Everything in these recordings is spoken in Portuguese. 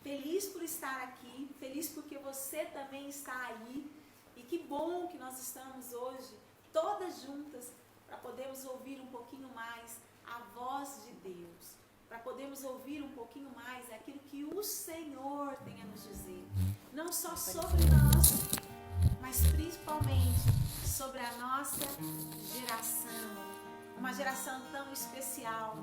Feliz por estar aqui, feliz porque você também está aí. E que bom que nós estamos hoje, todas juntas, para podermos ouvir um pouquinho mais a voz de Deus. Para podermos ouvir um pouquinho mais aquilo que o Senhor tem a nos dizer. Não só sobre nós, mas principalmente sobre a nossa geração. Uma geração tão especial.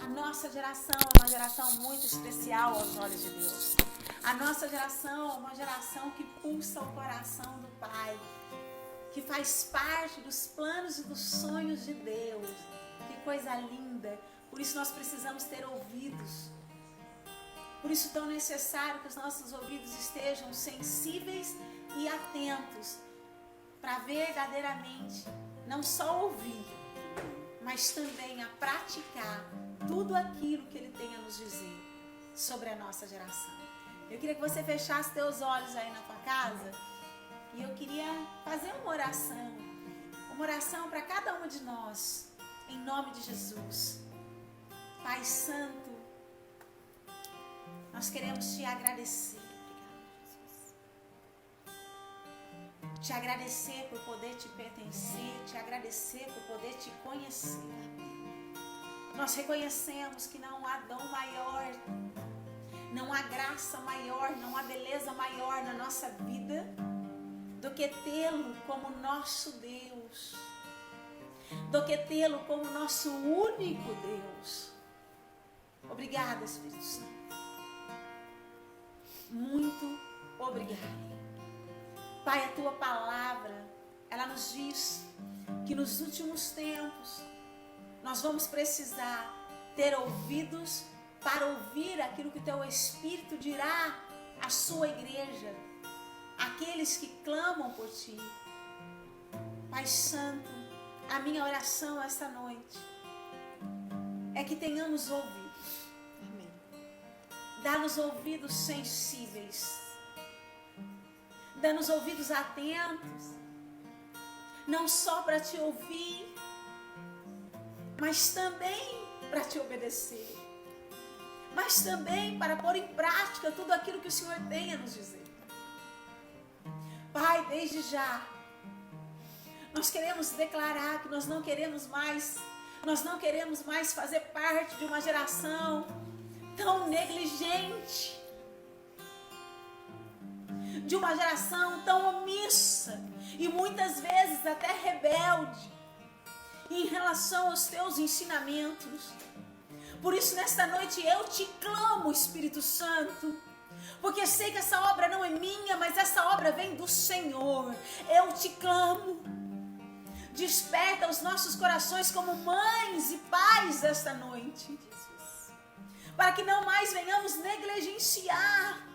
A nossa geração é uma geração muito especial aos olhos de Deus. A nossa geração é uma geração que pulsa o coração do Pai, que faz parte dos planos e dos sonhos de Deus. Que coisa linda! Por isso nós precisamos ter ouvidos. Por isso tão necessário que os nossos ouvidos estejam sensíveis e atentos para verdadeiramente não só ouvir, mas também a praticar tudo aquilo que Ele tem a nos dizer sobre a nossa geração. Eu queria que você fechasse teus olhos aí na tua casa e eu queria fazer uma oração para cada um de nós, em nome de Jesus. Pai Santo, nós queremos Te agradecer. Te agradecer por poder Te pertencer, Te agradecer por poder Te conhecer. Nós reconhecemos que não há dom maior, não há graça maior, não há beleza maior na nossa vida do que tê-lo como nosso Deus, do que tê-lo como nosso único Deus. Obrigada, Espírito Santo. Muito obrigada. Pai, a Tua palavra, ela nos diz que nos últimos tempos nós vamos precisar ter ouvidos para ouvir aquilo que o Teu Espírito dirá à Sua igreja, aqueles que clamam por Ti. Pai Santo, a minha oração esta noite é que tenhamos ouvidos. Amém. Dá-nos ouvidos sensíveis. Dá-nos ouvidos atentos, não só para Te ouvir, mas também para Te obedecer, mas também para pôr em prática tudo aquilo que o Senhor tem a nos dizer. Pai, desde já, nós queremos declarar que nós não queremos mais fazer parte de uma geração tão negligente, de uma geração tão omissa e muitas vezes até rebelde em relação aos Teus ensinamentos. Por isso nesta noite eu Te clamo, Espírito Santo, porque sei que essa obra não é minha, mas essa obra vem do Senhor. Eu Te clamo, desperta os nossos corações como mães e pais esta noite, para que não mais venhamos negligenciar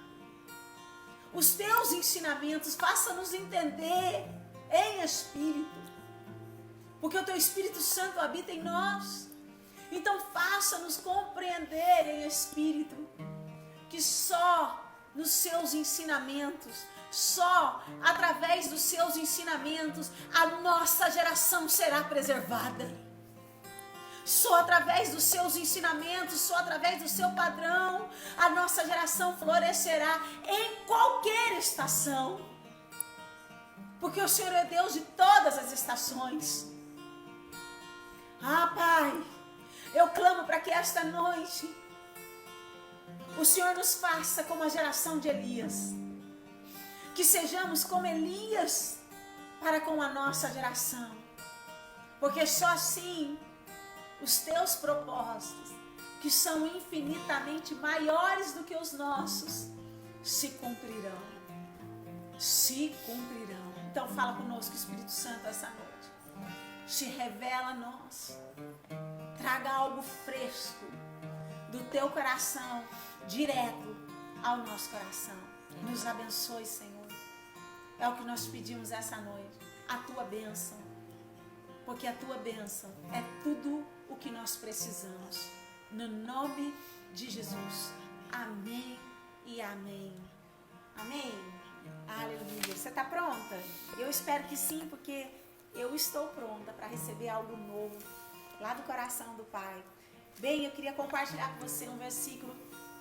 os Teus ensinamentos. Faça-nos entender em Espírito, porque o Teu Espírito Santo habita em nós. Então faça-nos compreender em Espírito que só nos Seus ensinamentos, só através dos Seus ensinamentos, a nossa geração será preservada. Só através dos Seus ensinamentos, só através do Seu padrão, a nossa geração florescerá em qualquer estação. Porque o Senhor é Deus de todas as estações. Pai, eu clamo para que esta noite o Senhor nos faça como a geração de Elias. Que sejamos como Elias para com a nossa geração. Porque só assim os Teus propósitos, que são infinitamente maiores do que os nossos, se cumprirão. Se cumprirão. Então fala conosco, Espírito Santo, essa noite. Se revela a nós. Traga algo fresco do Teu coração, direto ao nosso coração. Nos abençoe, Senhor. É o que nós pedimos essa noite. A Tua bênção. Porque a Tua bênção é tudo o que nós precisamos. No nome de Jesus. Amém e amém. Amém. Aleluia. Você está pronta? Eu espero que sim, porque eu estou pronta para receber algo novo lá do coração do Pai. Bem, eu queria compartilhar com você um versículo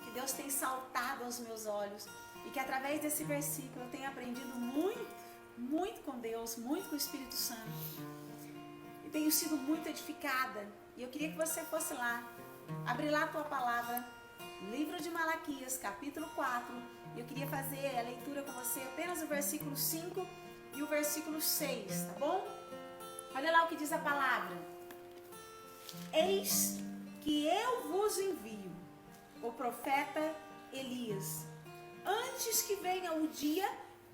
que Deus tem saltado aos meus olhos e que através desse versículo eu tenho aprendido muito com Deus, muito com o Espírito Santo e tenho sido muito edificada. E eu queria que você fosse lá, abrir lá a tua palavra, livro de Malaquias, capítulo 4, e eu queria fazer a leitura com você apenas o versículo 5 e o versículo 6, tá bom? Olha lá o que diz a palavra. Eis que eu vos envio o profeta Elias, antes que venha o dia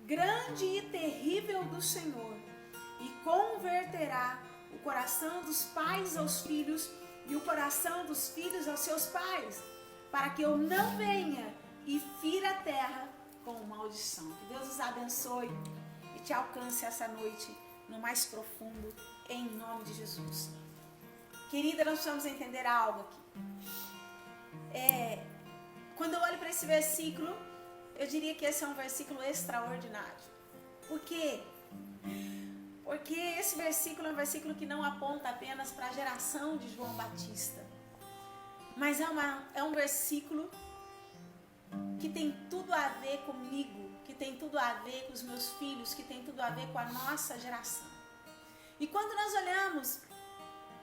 grande e terrível do Senhor, e converterá o coração dos pais aos filhos e o coração dos filhos aos seus pais, para que eu não venha e fira a terra com maldição. Que Deus os abençoe e te alcance essa noite no mais profundo, em nome de Jesus. Querida, nós precisamos entender algo aqui. Quando eu olho para esse versículo, eu diria que esse é um versículo extraordinário. Por quê? Porque esse versículo é um versículo que não aponta apenas para a geração de João Batista, mas é um versículo que tem tudo a ver comigo, que tem tudo a ver com os meus filhos, que tem tudo a ver com a nossa geração. E quando nós olhamos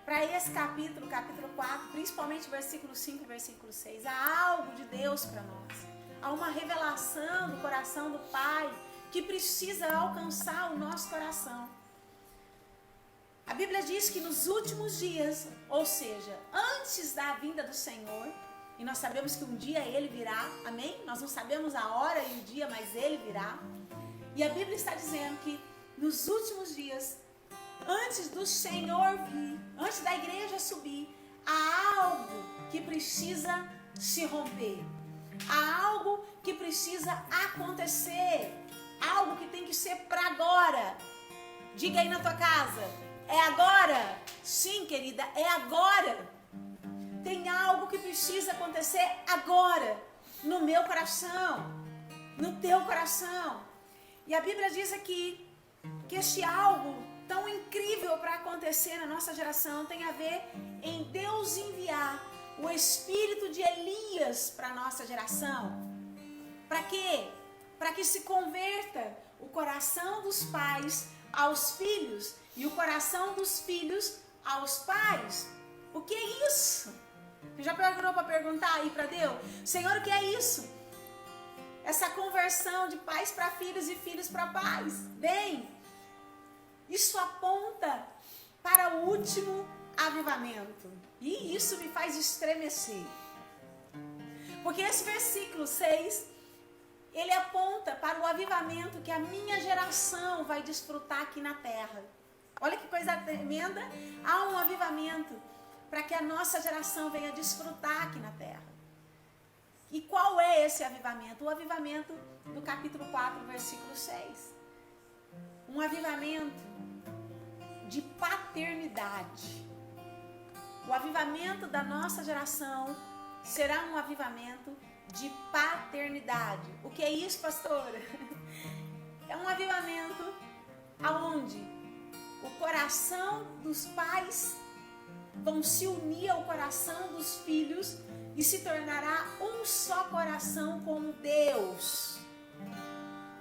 para esse capítulo 4, principalmente versículo 5 e versículo 6, há algo de Deus para nós. Há uma revelação do coração do Pai que precisa alcançar o nosso coração. A Bíblia diz que nos últimos dias, ou seja, antes da vinda do Senhor, e nós sabemos que um dia Ele virá, amém? Nós não sabemos a hora e o dia, mas Ele virá. E a Bíblia está dizendo que nos últimos dias, antes do Senhor vir, antes da igreja subir, há algo que precisa se romper. Há algo que precisa acontecer. Algo que tem que ser para agora. Diga aí na tua casa, é agora? Sim, querida, é agora. Tem algo que precisa acontecer agora, no meu coração, no teu coração. E a Bíblia diz aqui que este algo tão incrível para acontecer na nossa geração tem a ver em Deus enviar o espírito de Elias para a nossa geração. Para quê? Para que se converta o coração dos pais aos filhos e o coração dos filhos aos pais. O que é isso? Você já parou para perguntar aí para Deus? Senhor, o que é isso? Essa conversão de pais para filhos e filhos para pais. Bem, isso aponta para o último avivamento. E isso me faz estremecer. Porque esse versículo 6, ele aponta para o avivamento que a minha geração vai desfrutar aqui na terra. Olha que coisa tremenda. Há um avivamento para que a nossa geração venha desfrutar aqui na terra. E qual é esse avivamento? O avivamento do capítulo 4, versículo 6. Um avivamento de paternidade. O avivamento da nossa geração será um avivamento de paternidade. O que é isso, pastora? É um avivamento aonde o coração dos pais vão se unir ao coração dos filhos e se tornará um só coração com Deus.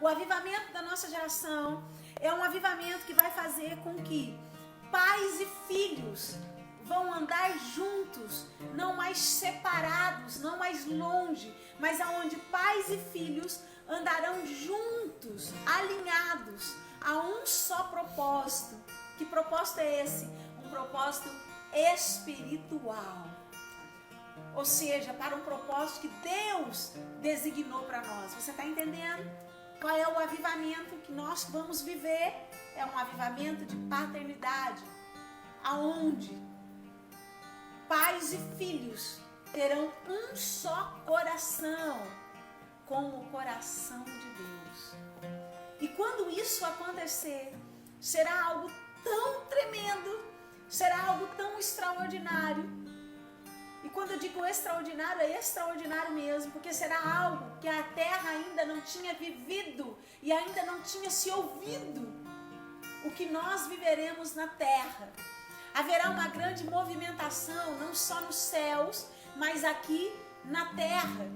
O avivamento da nossa geração é um avivamento que vai fazer com que pais e filhos vão andar juntos, não mais separados, não mais longe, mas aonde pais e filhos andarão juntos, alinhados a um só propósito. Que propósito é esse? Um propósito espiritual. Ou seja, para um propósito que Deus designou para nós. Você está entendendo? Qual é o avivamento que nós vamos viver? É um avivamento de paternidade, aonde pais e filhos terão um só coração, com o coração de Deus. E quando isso acontecer, será algo tão tremendo, será algo tão extraordinário. E quando eu digo extraordinário, é extraordinário mesmo, porque será algo que a terra ainda não tinha vivido e ainda não tinha se ouvido. O que nós viveremos na terra. Haverá uma grande movimentação, não só nos céus, mas aqui na terra.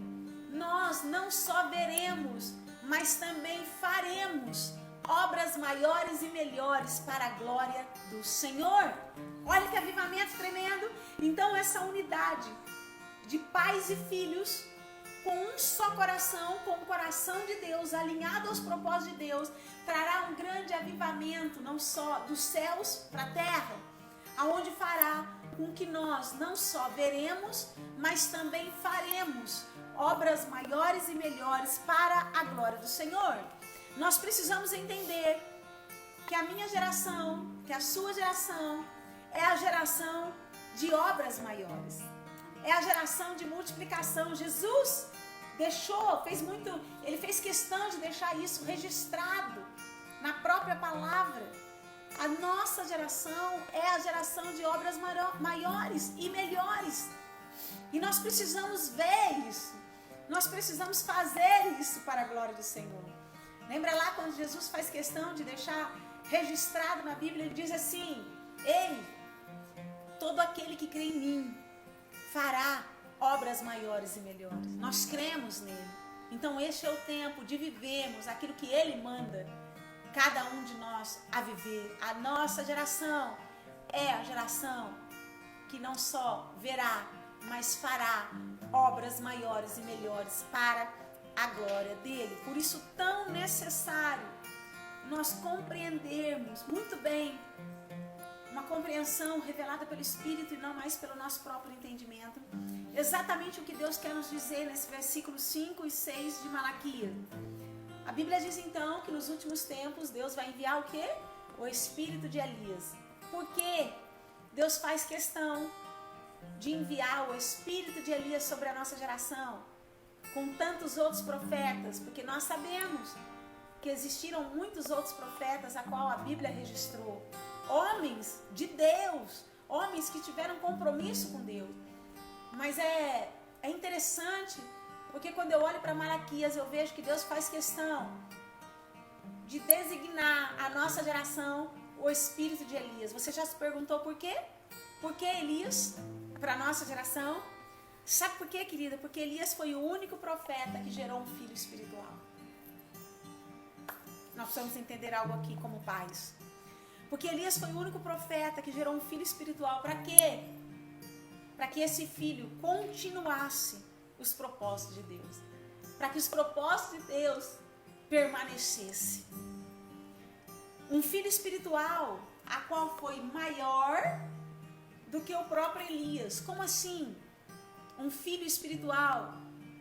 nós não só veremos, mas também faremos obras maiores e melhores para a glória do Senhor. Olha que avivamento tremendo. Então essa unidade de pais e filhos, com um só coração, com o coração de Deus, alinhado aos propósitos de Deus, trará um grande avivamento, não só dos céus para a terra, aonde fará com que nós não só veremos, mas também faremos obras maiores e melhores para a glória do Senhor. Nós precisamos entender que a minha geração, que a sua geração, é a geração de obras maiores. É a geração de multiplicação. Jesus ele fez questão de deixar isso registrado na própria palavra. A nossa geração é a geração de obras maiores e melhores. E nós precisamos ver isso. Nós precisamos fazer isso para a glória do Senhor. Lembra lá quando Jesus faz questão de deixar registrado na Bíblia, ele diz assim: ei, todo aquele que crê em mim fará obras maiores e melhores. Nós cremos nele. Então este é o tempo de vivermos aquilo que ele manda cada um de nós a viver. A nossa geração é a geração que não só verá, mas fará obras maiores e melhores para a glória dele. Por isso tão necessário nós compreendermos muito bem, uma compreensão revelada pelo Espírito e não mais pelo nosso próprio entendimento, exatamente o que Deus quer nos dizer nesse versículo 5 e 6 de Malaquias. A Bíblia diz então que nos últimos tempos Deus vai enviar o quê? O Espírito de Elias. Por quê? Deus faz questão de enviar o Espírito de Elias sobre a nossa geração, com tantos outros profetas, porque nós sabemos que existiram muitos outros profetas a qual a Bíblia registrou. Homens de Deus, homens que tiveram compromisso com Deus. Mas é interessante, porque quando eu olho para Malaquias, eu vejo que Deus faz questão de designar a nossa geração o espírito de Elias. Você já se perguntou por quê? Por que Elias para a nossa geração? Sabe por quê, querida? Porque Elias foi o único profeta que gerou um filho espiritual. Nós precisamos entender algo aqui como pais. Porque Elias foi o único profeta que gerou um filho espiritual. Para quê? Para que esse filho continuasse os propósitos de Deus. Para que os propósitos de Deus permanecessem. Um filho espiritual, a qual foi maior do que o próprio Elias. Como assim? Um filho espiritual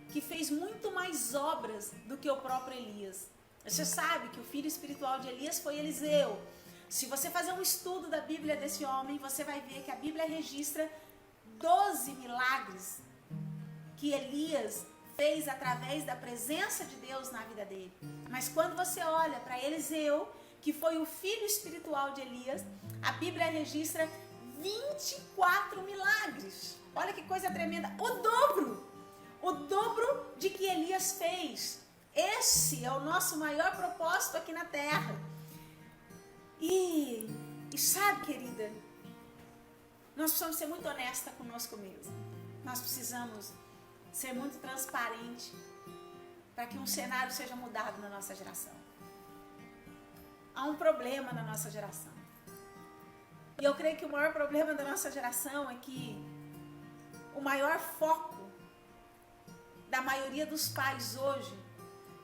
que fez muito mais obras do que o próprio Elias. Você sabe que o filho espiritual de Elias foi Eliseu. Se você fazer um estudo da Bíblia desse homem, você vai ver que a Bíblia registra 12 milagres que Elias fez através da presença de Deus na vida dele. Mas quando você olha para Eliseu, que foi o filho espiritual de Elias, a Bíblia registra 24 milagres. Olha que coisa tremenda. O dobro de que Elias fez. Esse é o nosso maior propósito aqui na terra. E sabe, querida, nós precisamos ser muito honesta conosco mesmo. Nós precisamos ser muito transparente para que um cenário seja mudado na nossa geração. Há um problema na nossa geração. E eu creio que o maior problema da nossa geração é que o maior foco da maioria dos pais hoje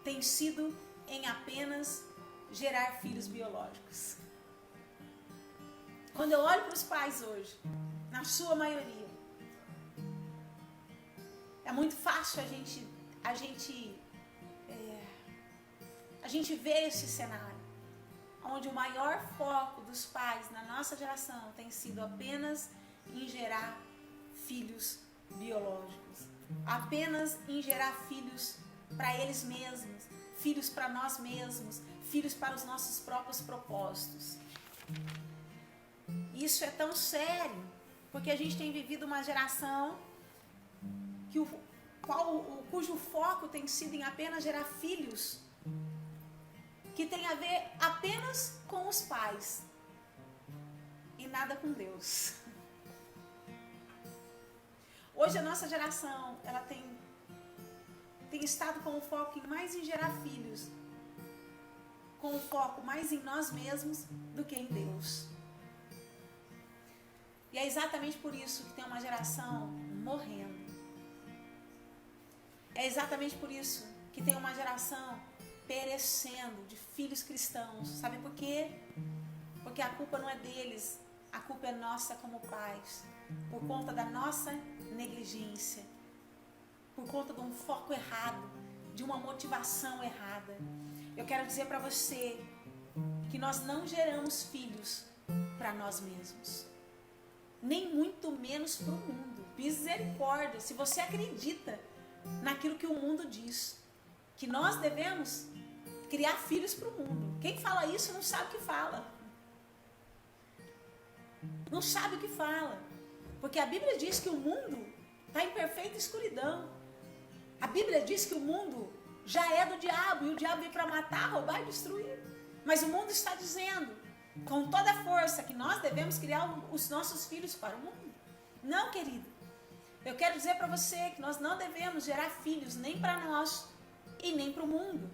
tem sido em apenas gerar filhos biológicos. Quando eu olho para os pais hoje, na sua maioria, é muito fácil a gente ver esse cenário, onde o maior foco dos pais na nossa geração tem sido apenas em gerar filhos biológicos, apenas em gerar filhos para eles mesmos, filhos para nós mesmos, filhos para os nossos próprios propósitos. Isso é tão sério, porque a gente tem vivido uma geração cujo foco tem sido em apenas gerar filhos que tem a ver apenas com os pais e nada com Deus. Hoje a nossa geração, ela tem tem estado com o foco mais em gerar filhos, com o foco mais em nós mesmos do que em Deus. E é exatamente por isso que tem uma geração morrendo. É exatamente por isso que tem uma geração perecendo de filhos cristãos. Sabe por quê? Porque a culpa não é deles, a culpa é nossa como pais, por conta da nossa negligência, por conta de um foco errado, de uma motivação errada. Eu quero dizer para você que nós não geramos filhos para nós mesmos, nem muito menos para o mundo. Misericórdia, se você acredita naquilo que o mundo diz, que nós devemos criar filhos para o mundo. Quem fala isso não sabe o que fala. Não sabe o que fala. Porque a Bíblia diz que o mundo está em perfeita escuridão. A Bíblia diz que o mundo já é do diabo, e o diabo veio para matar, roubar e destruir. Mas o mundo está dizendo, com toda a força, que nós devemos criar os nossos filhos para o mundo. Não, querido. Eu quero dizer para você que nós não devemos gerar filhos nem para nós e nem para o mundo.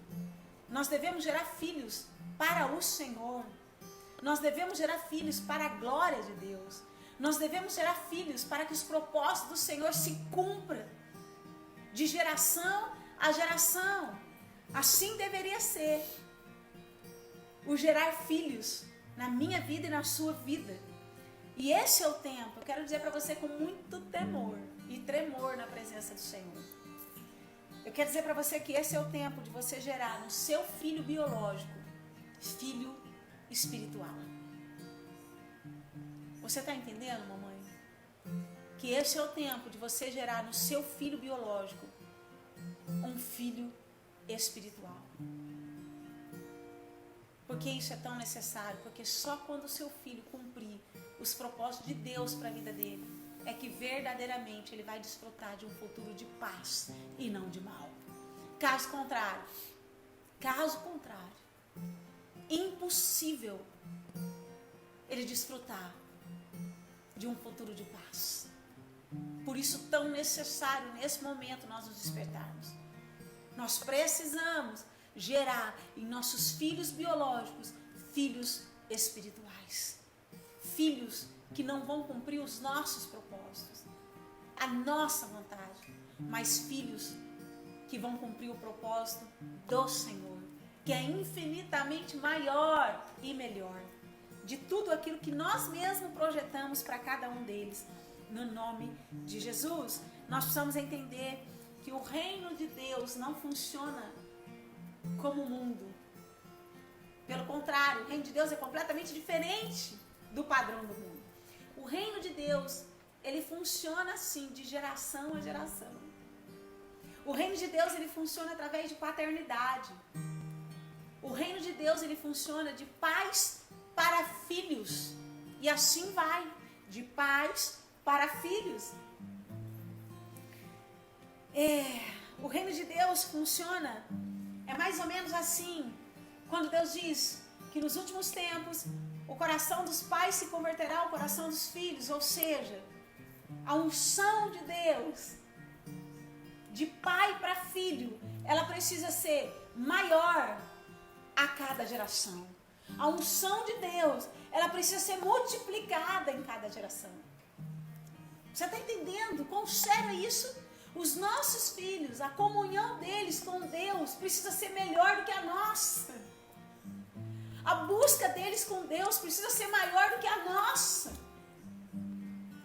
Nós devemos gerar filhos para o Senhor. Nós devemos gerar filhos para a glória de Deus. Nós devemos gerar filhos para que os propósitos do Senhor se cumpram de geração a geração. Assim deveria ser o gerar filhos na minha vida e na sua vida. E esse é o tempo, eu quero dizer para você com muito temor e tremor na presença do Senhor. Eu quero dizer para você que esse é o tempo de você gerar no seu filho biológico, filho espiritual. Você está entendendo, mamãe? Que esse é o tempo de você gerar no seu filho biológico um filho espiritual. Por que isso é tão necessário? Porque só quando o seu filho cumprir os propósitos de Deus para a vida dele, é que verdadeiramente ele vai desfrutar de um futuro de paz e não de mal. Caso contrário, impossível ele desfrutar de um futuro de paz. Por isso tão necessário nesse momento nós nos despertarmos. Nós precisamos gerar em nossos filhos biológicos filhos espirituais. Filhos que não vão cumprir os nossos propósitos, a nossa vontade, mas filhos que vão cumprir o propósito do Senhor, que é infinitamente maior e melhor de tudo aquilo que nós mesmos projetamos para cada um deles. No nome de Jesus, nós precisamos entender que o reino de Deus não funciona como o mundo. Pelo contrário, o reino de Deus é completamente diferente do padrão do mundo. O reino de Deus, ele funciona assim, de geração a geração. O reino de Deus, ele funciona através de paternidade. O reino de Deus, ele funciona de pais para filhos. E assim vai, de pais para filhos. O reino de Deus funciona, é mais ou menos assim, quando Deus diz que nos últimos tempos o coração dos pais se converterá ao coração dos filhos, ou seja, a unção de Deus, de pai para filho, ela precisa ser maior a cada geração. A unção de Deus, ela precisa ser multiplicada em cada geração. Você está entendendo quão sério é isso? Os nossos filhos, a comunhão deles com Deus precisa ser melhor do que a nossa. A busca deles com Deus precisa ser maior do que a nossa.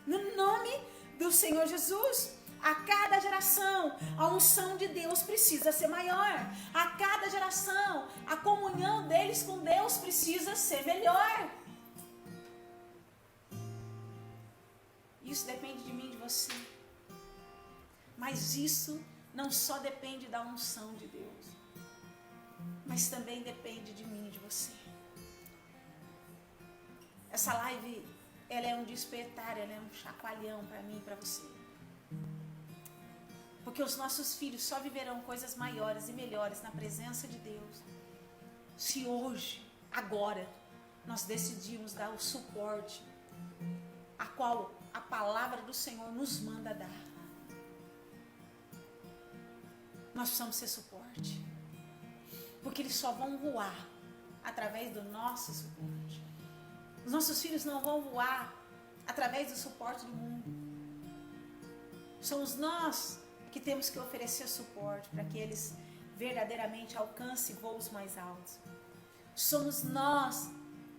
No nome do Senhor Jesus, a cada geração, a unção de Deus precisa ser maior. A cada geração, a comunhão deles com Deus precisa ser melhor. Isso depende de mim e de você. Mas isso não só depende da unção de Deus, mas também depende de mim e de você. Essa live, ela é um despertar, ela é um chacoalhão para mim e para você. Porque os nossos filhos só viverão coisas maiores e melhores na presença de Deus se hoje, agora, nós decidimos dar o suporte a qual a palavra do Senhor nos manda dar. nós precisamos ser suporte. Porque eles só vão voar através do nosso suporte. Os nossos filhos não vão voar através do suporte do mundo. Somos nós que temos que oferecer suporte para que eles verdadeiramente alcancem voos mais altos. Somos nós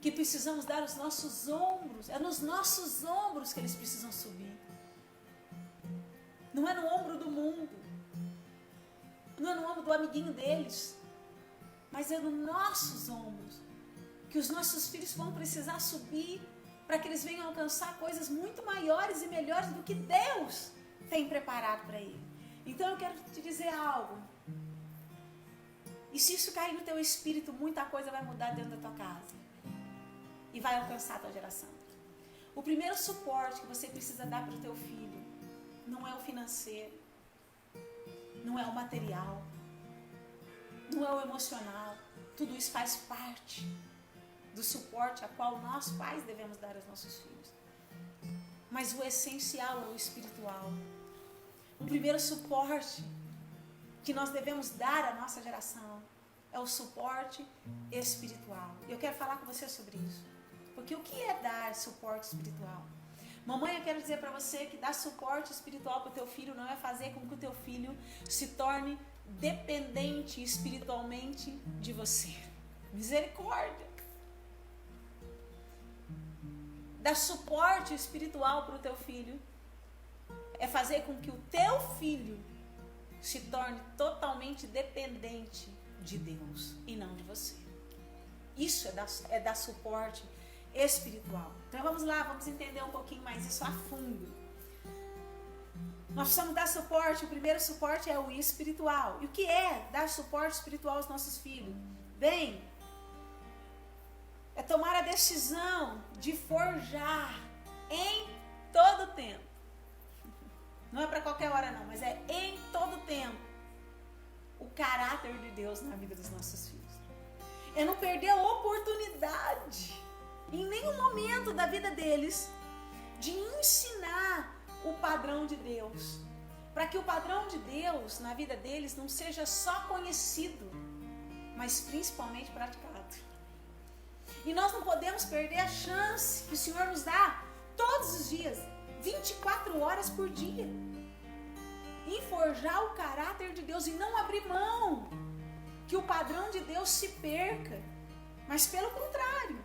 que precisamos dar os nossos ombros. É nos nossos ombros que eles precisam subir. Não é no ombro do mundo. Não é no ombro do amiguinho deles. Mas é nos nossos ombros que os nossos filhos vão precisar subir para que eles venham alcançar coisas muito maiores e melhores do que Deus tem preparado para ele. Então eu quero te dizer algo. E se isso cair no teu espírito, muita coisa vai mudar dentro da tua casa. E vai alcançar a tua geração. O primeiro suporte que você precisa dar para o teu filho não é o financeiro, não é o material, não é o emocional. Tudo isso faz parte do suporte a qual nós pais devemos dar aos nossos filhos. Mas o essencial é o espiritual. O primeiro suporte que nós devemos dar à nossa geração é o suporte espiritual. Eu quero falar com você sobre isso. Porque o que é dar suporte espiritual? Mamãe, eu quero dizer para você que dar suporte espiritual para o teu filho não é fazer com que o teu filho se torne dependente espiritualmente de você. Misericórdia. Dar suporte espiritual para o teu filho é fazer com que o teu filho se torne totalmente dependente de Deus e não de você. Isso é dar suporte espiritual. Então vamos lá, vamos entender um pouquinho mais isso a fundo. Nós precisamos dar suporte. O primeiro suporte é o espiritual. E o que é dar suporte espiritual aos nossos filhos? Bem, é tomar a decisão de forjar em todo tempo. Não é para qualquer hora não, mas é em todo tempo o caráter de Deus na vida dos nossos filhos. É não perder a oportunidade em nenhum momento da vida deles de ensinar o padrão de Deus, para que o padrão de Deus na vida deles não seja só conhecido, mas principalmente praticado. E nós não podemos perder a chance que o Senhor nos dá todos os dias, 24 horas por dia, em forjar o caráter de Deus e não abrir mão que o padrão de Deus se perca, mas pelo contrário,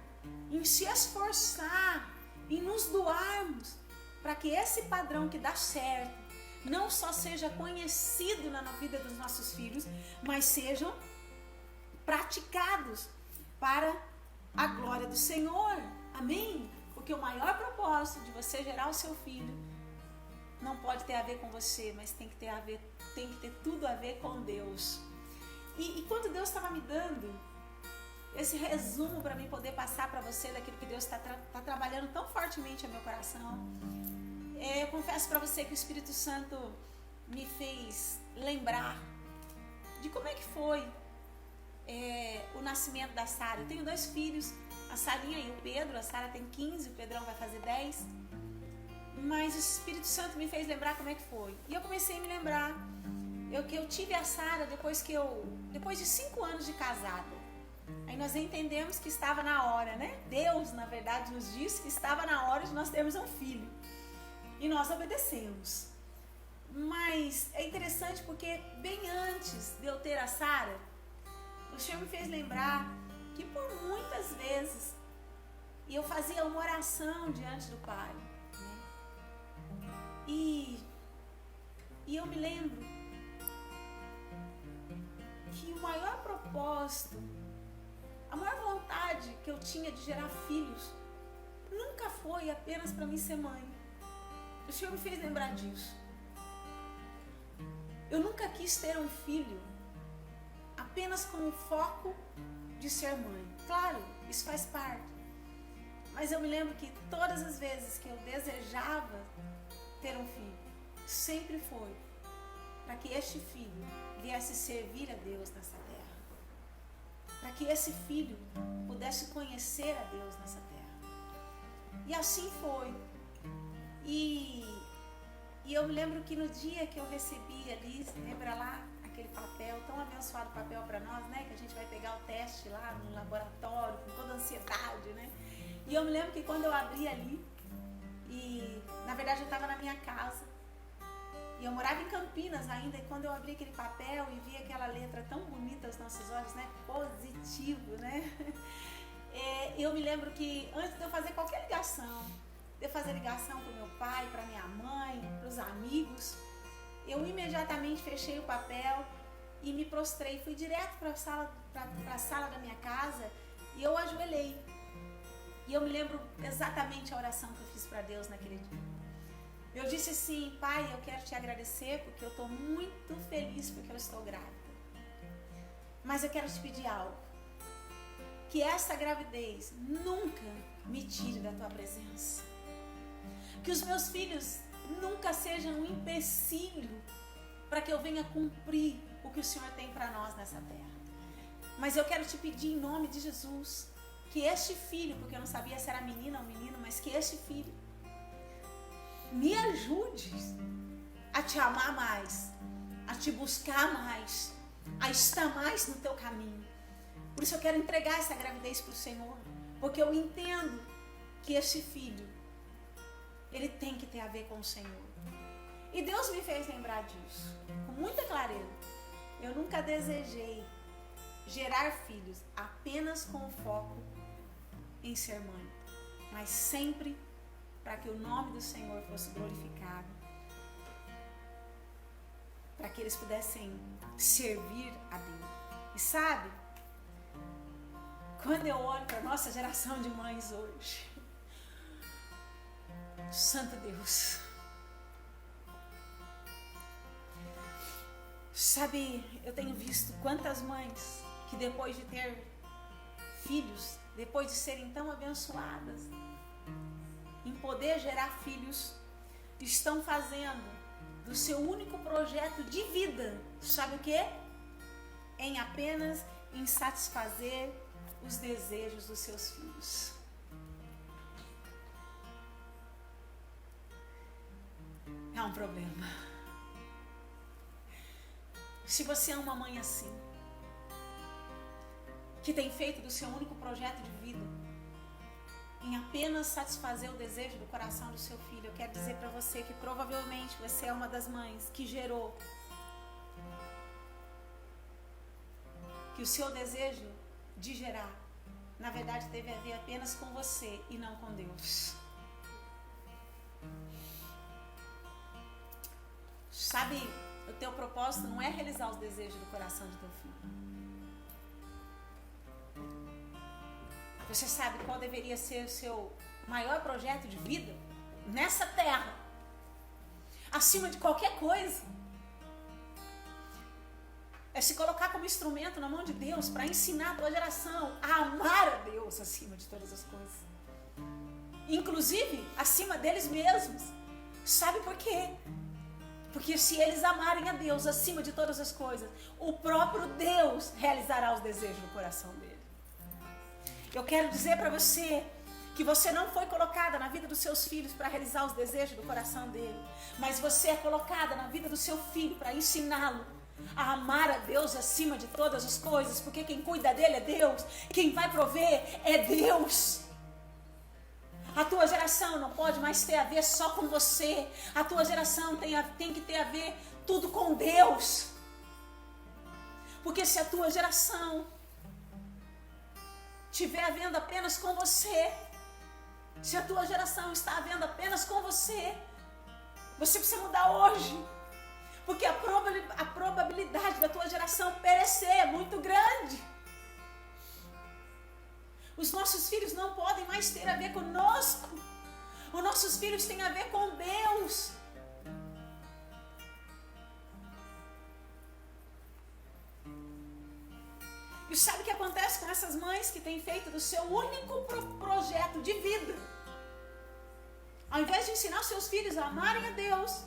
em se esforçar, em nos doarmos, para que esse padrão que dá certo não só seja conhecido na vida dos nossos filhos, mas sejam praticados para a glória do Senhor. Amém? Porque o maior propósito de você gerar o seu filho não pode ter a ver com você, mas tem que ter tudo a ver com Deus. E quando Deus estava me dando esse resumo para mim poder passar para você daquilo que Deus está trabalhando tão fortemente no meu coração, eu confesso para você que o Espírito Santo me fez lembrar de como é que foi o nascimento da Sara. Eu tenho 2 filhos, a Sarinha e o Pedro. A Sara tem 15, o Pedrão vai fazer 10. Mas o Espírito Santo me fez lembrar como é que foi. E eu comecei a me lembrar que eu tive a Sara depois de 5 anos de casada. Aí nós entendemos que estava na hora, né? Deus, na verdade, nos disse que estava na hora de nós termos um filho. E nós obedecemos. Mas é interessante porque bem antes de eu ter a Sara, o Senhor me fez lembrar que por muitas vezes eu fazia uma oração diante do Pai, né? E eu me lembro que o maior propósito, a maior vontade que eu tinha de gerar filhos nunca foi apenas para mim ser mãe. O Senhor me fez lembrar disso. Eu nunca quis ter um filho apenas com o foco de ser mãe. Claro, isso faz parte. Mas eu me lembro que todas as vezes que eu desejava ter um filho, sempre foi para que este filho viesse servir a Deus nessa terra. Para que esse filho pudesse conhecer a Deus nessa terra. E assim foi. E eu me lembro que no dia que eu recebi ali, lembra lá aquele papel lá no laboratório, com toda a ansiedade, né? E eu me lembro que quando eu abri ali, e na verdade eu estava na minha casa, e eu morava em Campinas ainda, e quando eu abri aquele papel e vi aquela letra tão bonita aos nossos olhos, né? Positivo, né? Eu me lembro que antes de eu fazer qualquer ligação, de eu fazer ligação para o meu pai, para minha mãe, para os amigos, eu imediatamente fechei o papel e me prostrei, fui direto para a sala da minha casa e eu ajoelhei. E eu me lembro exatamente a oração que eu fiz para Deus naquele dia. Eu disse assim: Pai, eu quero te agradecer porque eu estou muito feliz porque eu estou grávida. Mas eu quero te pedir algo. Que essa gravidez nunca me tire da tua presença. Que os meus filhos nunca sejam um empecilho para que eu venha cumprir o que o Senhor tem para nós nessa terra. Mas eu quero te pedir em nome de Jesus que este filho, porque eu não sabia se era menina ou menino, mas que este filho me ajude a te amar mais, a te buscar mais, a estar mais no teu caminho. Por isso eu quero entregar essa gravidez para o Senhor, porque eu entendo que este filho, ele tem que ter a ver com o Senhor. E Deus me fez lembrar disso, com muita clareza. Eu nunca desejei gerar filhos apenas com o foco em ser mãe, mas sempre para que o nome do Senhor fosse glorificado, para que eles pudessem servir a Deus. E sabe, quando eu olho para a nossa geração de mães hoje, Santo Deus, sabe, eu tenho visto quantas mães que depois de ter filhos, depois de serem tão abençoadas em poder gerar filhos, estão fazendo do seu único projeto de vida, sabe o quê? Em satisfazer os desejos dos seus filhos. É um problema. Se você é uma mãe assim, que tem feito do seu único projeto de vida em apenas satisfazer o desejo do coração do seu filho, eu quero dizer para você que provavelmente você é uma das mães que gerou que o seu desejo de gerar, na verdade, teve a ver apenas com você e não com Deus. Sabe, o teu propósito não é realizar os desejos do coração do teu filho. Você sabe qual deveria ser o seu maior projeto de vida nessa terra, acima de qualquer coisa? É se colocar como instrumento na mão de Deus para ensinar a tua geração a amar a Deus acima de todas as coisas, inclusive acima deles mesmos. Sabe por quê? Porque se eles amarem a Deus acima de todas as coisas, o próprio Deus realizará os desejos do coração dele. Eu quero dizer para você que você não foi colocada na vida dos seus filhos para realizar os desejos do coração dele, mas você é colocada na vida do seu filho para ensiná-lo a amar a Deus acima de todas as coisas, porque quem cuida dele é Deus, quem vai prover é Deus. A tua geração não pode mais ter a ver só com você, a tua geração tem que ter a ver tudo com Deus, porque se a tua geração estiver havendo apenas com você, se a tua geração está havendo apenas com você, você precisa mudar hoje, porque a probabilidade da tua geração perecer é muito grande. Os nossos filhos não podem mais ter a ver conosco, os nossos filhos têm a ver com Deus. E sabe o que acontece com essas mães que têm feito do seu único projeto de vida? Ao invés de ensinar seus filhos a amarem a Deus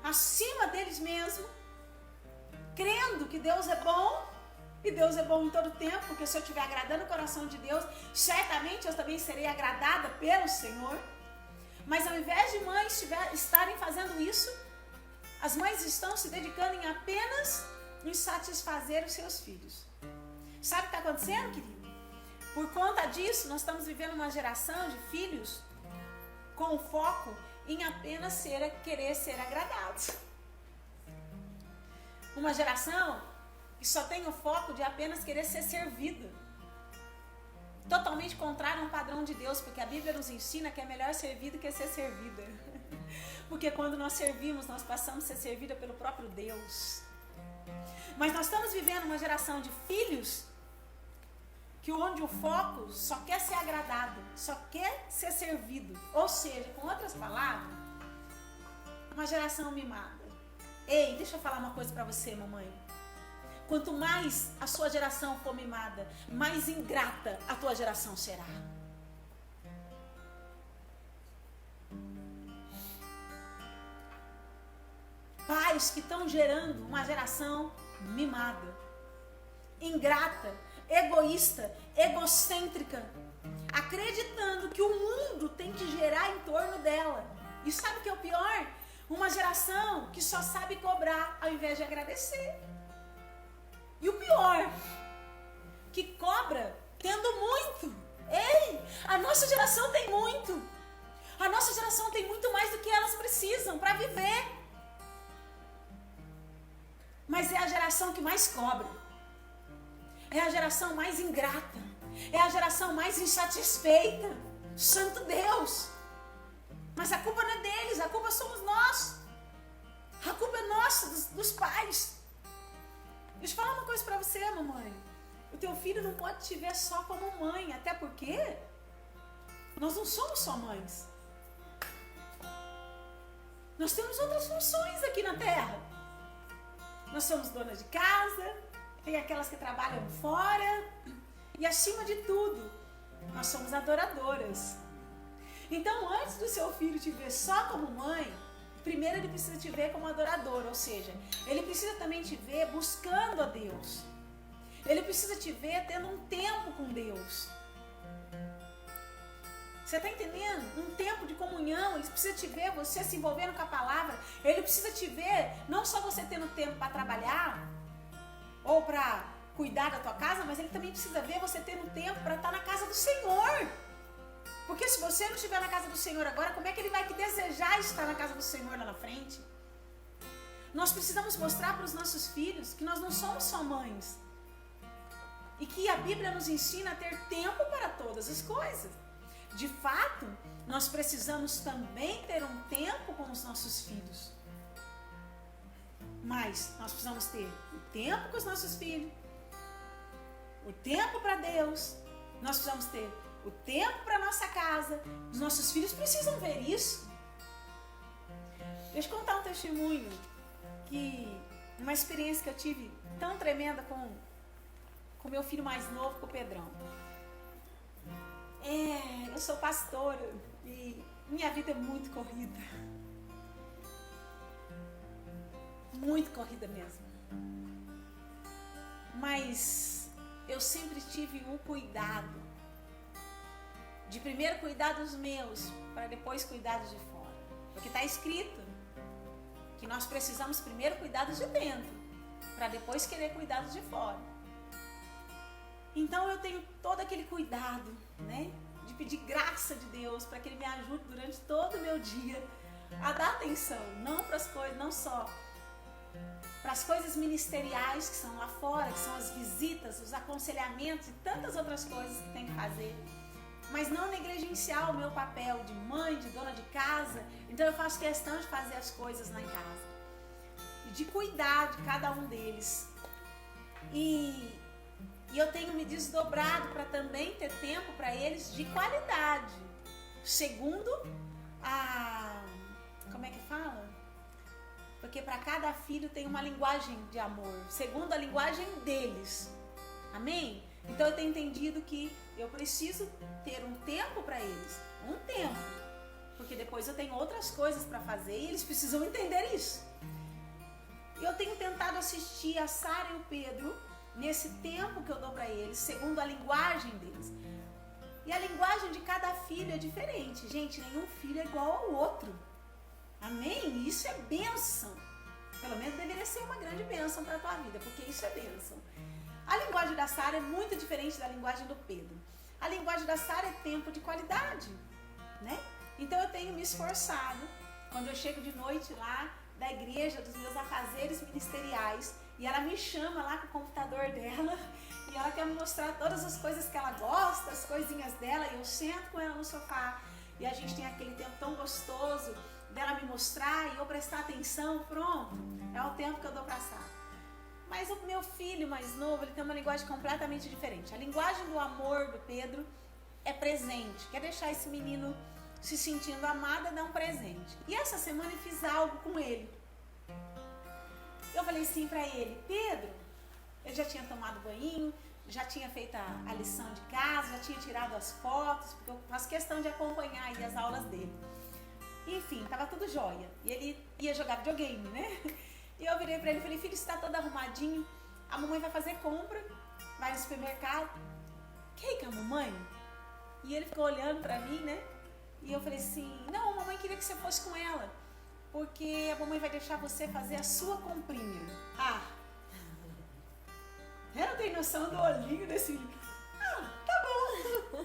acima deles mesmos, crendo que Deus é bom, e Deus é bom em todo tempo, porque se eu estiver agradando o coração de Deus, certamente eu também serei agradada pelo Senhor. Mas ao invés de mães estarem fazendo isso, as mães estão se dedicando apenas em satisfazer os seus filhos. Sabe o que está acontecendo, querido? Por conta disso, nós estamos vivendo uma geração de filhos com foco em apenas querer ser agradados. Uma geração que só tem o foco de apenas querer ser servida. Totalmente contrário ao padrão de Deus, porque a Bíblia nos ensina que é melhor servir do que ser servida. Porque quando nós servimos, nós passamos a ser servida pelo próprio Deus. Mas nós estamos vivendo uma geração de filhos que onde o foco só quer ser agradado, só quer ser servido. Ou seja, com outras palavras, uma geração mimada. Ei, deixa eu falar uma coisa para você, mamãe. Quanto mais a sua geração for mimada, mais ingrata a tua geração será. Pais que estão gerando uma geração mimada, ingrata, egoísta, egocêntrica, acreditando que o mundo tem que girar em torno dela. E sabe o que é o pior? Uma geração que só sabe cobrar ao invés de agradecer. E o pior, que cobra tendo muito. Ei, a nossa geração tem muito. A nossa geração tem muito mais do que elas precisam para viver. Mas é a geração que mais cobra. É a geração mais ingrata. É a geração mais insatisfeita. Santo Deus. Mas a culpa não é deles, a culpa somos nós. A culpa é nossa, dos pais. Deixa eu falar uma coisa pra você, mamãe. O teu filho não pode te ver só como mãe, até porque nós não somos só mães. Nós temos outras funções aqui na terra. Nós somos donas de casa, tem aquelas que trabalham fora e acima de tudo, nós somos adoradoras. Então, antes do seu filho te ver só como mãe, primeiro ele precisa te ver como adoradora, ou seja, ele precisa também te ver buscando a Deus. Ele precisa te ver tendo um tempo com Deus. Você está entendendo? Um tempo de comunhão. Ele precisa te ver você se envolvendo com a palavra. Ele precisa te ver não só você tendo tempo para trabalhar ou para cuidar da tua casa, mas ele também precisa ver você tendo tempo para estar na casa do Senhor. Porque se você não estiver na casa do Senhor agora, como é que ele vai te desejar estar na casa do Senhor lá na frente? Nós precisamos mostrar para os nossos filhos que nós não somos só mães. E que a Bíblia nos ensina a ter tempo para todas as coisas. De fato, nós precisamos também ter um tempo com os nossos filhos. Mas nós precisamos ter o tempo com os nossos filhos, o tempo para Deus, nós precisamos ter o tempo para nossa casa. Os nossos filhos precisam ver isso. Deixa eu contar um testemunho, uma experiência que eu tive tão tremenda com meu filho mais novo, com o Pedrão. Eu sou pastora e minha vida é muito corrida. Muito corrida mesmo. Mas eu sempre tive um cuidado de primeiro cuidar dos meus, para depois cuidar dos de fora. Porque está escrito que nós precisamos primeiro cuidar dos de dentro, para depois querer cuidar dos de fora. Então eu tenho todo aquele cuidado, né? De pedir graça de Deus para que Ele me ajude durante todo o meu dia a dar atenção, não para as coisas, não só para as coisas ministeriais que são lá fora, que são as visitas, os aconselhamentos e tantas outras coisas que tem que fazer, mas não negligenciar o meu papel de mãe, de dona de casa. Então eu faço questão de fazer as coisas lá em casa e de cuidar de cada um deles. E eu tenho me desdobrado para também ter tempo para eles de qualidade, segundo como é que fala? Porque para cada filho tem uma linguagem de amor, segundo a linguagem deles. Amém? Então eu tenho entendido que eu preciso ter um tempo para eles, um tempo, porque depois eu tenho outras coisas para fazer e eles precisam entender isso. Eu tenho tentado assistir a Sara e o Pedro nesse tempo que eu dou para eles, segundo a linguagem deles. E a linguagem de cada filho é diferente. Gente, nenhum filho é igual ao outro. Amém? Isso é bênção. Pelo menos deveria ser uma grande bênção para a tua vida, porque isso é bênção. A linguagem da Sara é muito diferente da linguagem do Pedro. A linguagem da Sara é tempo de qualidade, né? Então eu tenho me esforçado, quando eu chego de noite lá da igreja, dos meus afazeres ministeriais, e ela me chama lá com o computador dela, e ela quer me mostrar todas as coisas que ela gosta, as coisinhas dela, e eu sento com ela no sofá, e a gente tem aquele tempo tão gostoso dela me mostrar, e eu prestar atenção, pronto, é o tempo que eu dou pra Sara. Mas o meu filho mais novo, ele tem uma linguagem completamente diferente. A linguagem do amor do Pedro é presente. Quer deixar esse menino se sentindo amado, é dar um presente. E essa semana eu fiz algo com ele. Eu falei assim pra ele, Pedro, ele já tinha tomado banho, já tinha feito a lição de casa, já tinha tirado as fotos, porque eu faço questão de acompanhar aí as aulas dele. Enfim, tava tudo jóia. E ele ia jogar videogame, né? E eu virei pra ele e falei, filho, está todo arrumadinho, a mamãe vai fazer compra, vai no supermercado. Quer ir com a mamãe? E ele ficou olhando pra mim, né? E eu falei assim, não, a mamãe queria que você fosse com ela, porque a mamãe vai deixar você fazer a sua comprinha. Ah, eu não tenho noção do olhinho desse... Ah, tá bom,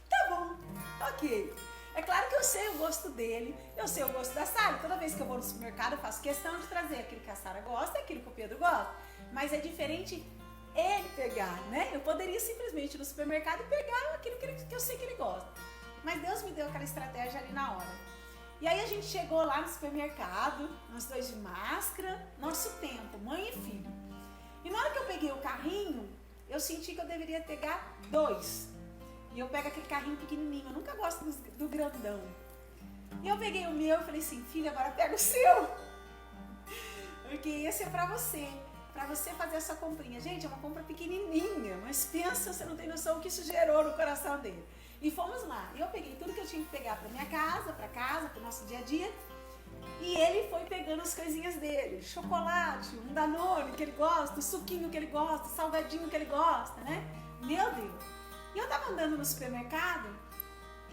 tá bom, ok. É claro que eu sei o gosto dele, eu sei o gosto da Sara. Toda vez que eu vou no supermercado, eu faço questão de trazer aquilo que a Sara gosta e aquilo que o Pedro gosta. Mas é diferente ele pegar, né? Eu poderia simplesmente ir no supermercado e pegar aquilo que eu sei que ele gosta. Mas Deus me deu aquela estratégia ali na hora. E aí a gente chegou lá no supermercado, nós dois de máscara, nosso tempo, mãe e filho. E na hora que eu peguei o carrinho, eu senti que eu deveria pegar 2. E eu pego aquele carrinho pequenininho, eu nunca gosto do grandão. E eu peguei o meu e falei assim, filha, agora pega o seu. Porque esse é pra você fazer essa comprinha. Gente, é uma compra pequenininha, mas pensa, você não tem noção o que isso gerou no coração dele. E fomos lá. Eu peguei tudo que eu tinha que pegar pra minha casa, pro nosso dia a dia. E ele foi pegando as coisinhas dele. Chocolate, um Danone que ele gosta, o suquinho que ele gosta, o salgadinho que ele gosta, né? Meu Deus. E eu tava andando no supermercado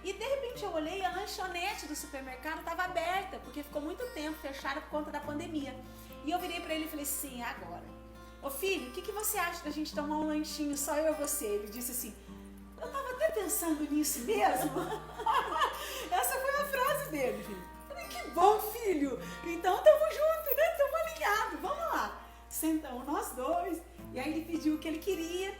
e de repente eu olhei e a lanchonete do supermercado estava aberta, porque ficou muito tempo fechada por conta da pandemia. E eu virei pra ele e falei assim, agora, ô filho, o que você acha da gente tomar um lanchinho, só eu e você? Ele disse assim, eu tava até pensando nisso mesmo. Essa foi a frase dele, filho. Eu falei, que bom, filho, então tamo junto, né? Tamo alinhado, vamos lá. Sentamos nós dois, e aí ele pediu o que ele queria.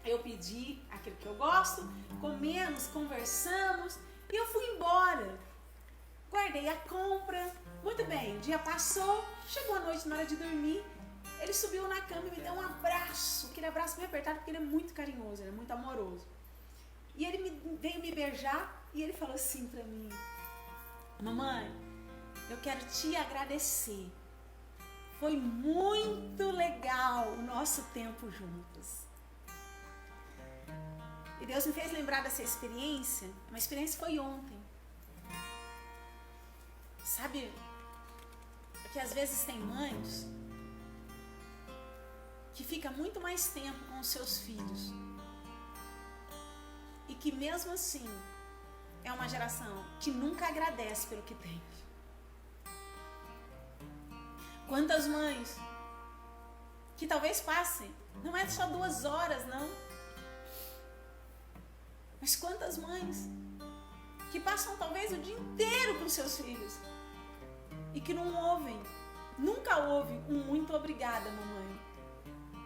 Eu pedi aquilo que eu gosto, comemos, conversamos e eu fui embora. Guardei a compra, muito bem, o dia passou, chegou a noite na hora de dormir, ele subiu na cama e me deu um abraço, aquele abraço bem apertado porque ele é muito carinhoso, ele é muito amoroso. E ele veio me beijar e ele falou assim pra mim, mamãe, eu quero te agradecer, foi muito legal o nosso tempo juntos. E Deus me fez lembrar dessa experiência, uma experiência foi ontem. Sabe, que às vezes tem mães que fica muito mais tempo com os seus filhos. E que mesmo assim, é uma geração que nunca agradece pelo que tem. Quantas mães que talvez passem, não é só 2 horas não, mas quantas mães que passam talvez o dia inteiro com seus filhos e que não ouvem, nunca ouvem um muito obrigada, mamãe,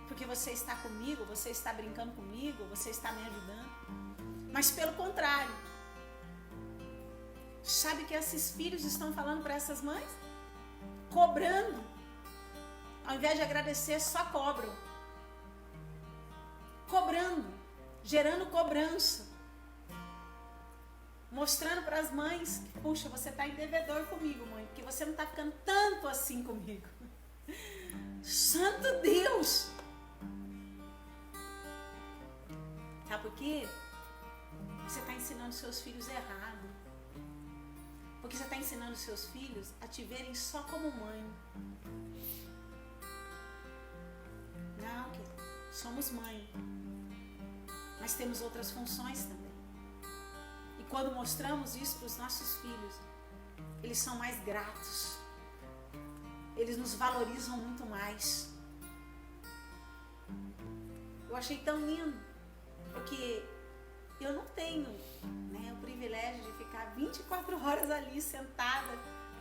porque você está comigo, você está brincando comigo, você está me ajudando. Mas pelo contrário, sabe o que esses filhos estão falando para essas mães? Cobrando. Ao invés de agradecer, só cobram. Cobrando, gerando cobrança. Mostrando para as mães, puxa, você está em devedor comigo, mãe, porque você não está ficando tanto assim comigo. Santo Deus! Sabe por quê? Você está ensinando seus filhos errado. Porque você está ensinando seus filhos a te verem só como mãe. Não, somos mãe. Mas temos outras funções também. E quando mostramos isso para os nossos filhos, eles são mais gratos. Eles nos valorizam muito mais. achei tão lindo, porque eu não tenho, né, o privilégio de ficar 24 horas ali sentada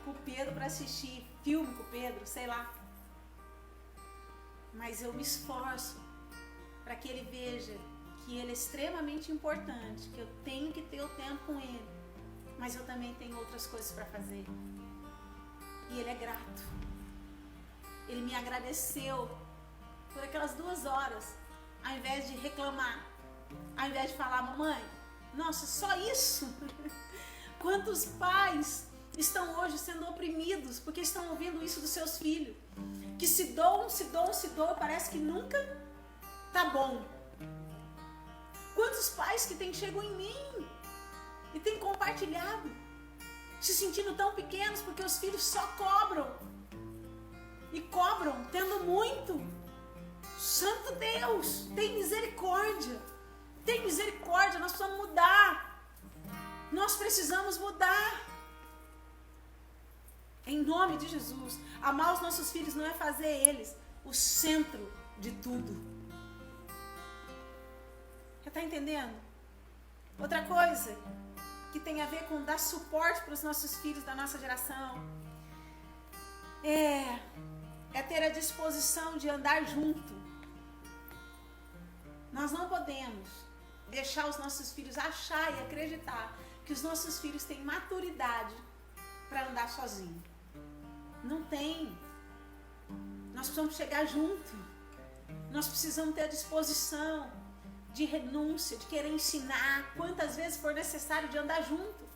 com o Pedro para assistir filme com o Pedro, sei lá. Mas eu me esforço para que ele veja que ele é extremamente importante, que eu tenho que ter o tempo com ele, mas eu também tenho outras coisas para fazer. E ele é grato. Ele me agradeceu por aquelas 2 horas, ao invés de reclamar, ao invés de falar, mamãe, nossa, só isso? Quantos pais estão hoje sendo oprimidos porque estão ouvindo isso dos seus filhos, que se doam, parece que nunca tá bom. Quantos pais que têm chegado em mim e têm compartilhado, se sentindo tão pequenos porque os filhos só cobram e cobram, tendo muito. Santo Deus, tem misericórdia, nós precisamos mudar, nós precisamos mudar. Em nome de Jesus, amar os nossos filhos não é fazer eles o centro de tudo. Você está entendendo? Outra coisa que tem a ver com dar suporte para os nossos filhos da nossa geração é ter a disposição de andar junto. Nós não podemos deixar os nossos filhos achar e acreditar que os nossos filhos têm maturidade para andar sozinhos. Não tem. Nós precisamos chegar junto. Nós precisamos ter a disposição de renúncia, de querer ensinar quantas vezes for necessário, de andar junto.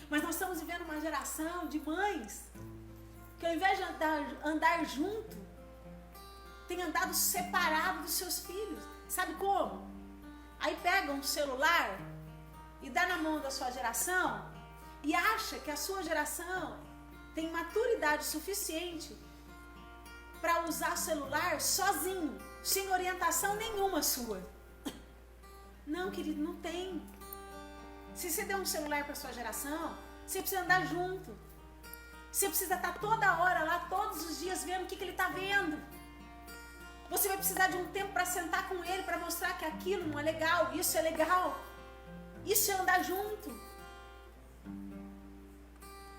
Mas nós estamos vivendo uma geração de mães que, ao invés de andar junto, tem andado separado dos seus filhos. Sabe como? Aí pega um celular e dá na mão da sua geração e acha que a sua geração tem maturidade suficiente para usar celular sozinho, sem orientação nenhuma sua. Não, querido, não tem. Se você der um celular para sua geração, você precisa andar junto. Você precisa estar toda hora lá, todos os dias, vendo o que ele está vendo. Você vai precisar de um tempo para sentar com ele, para mostrar que aquilo não é legal, isso é legal. Isso é andar junto.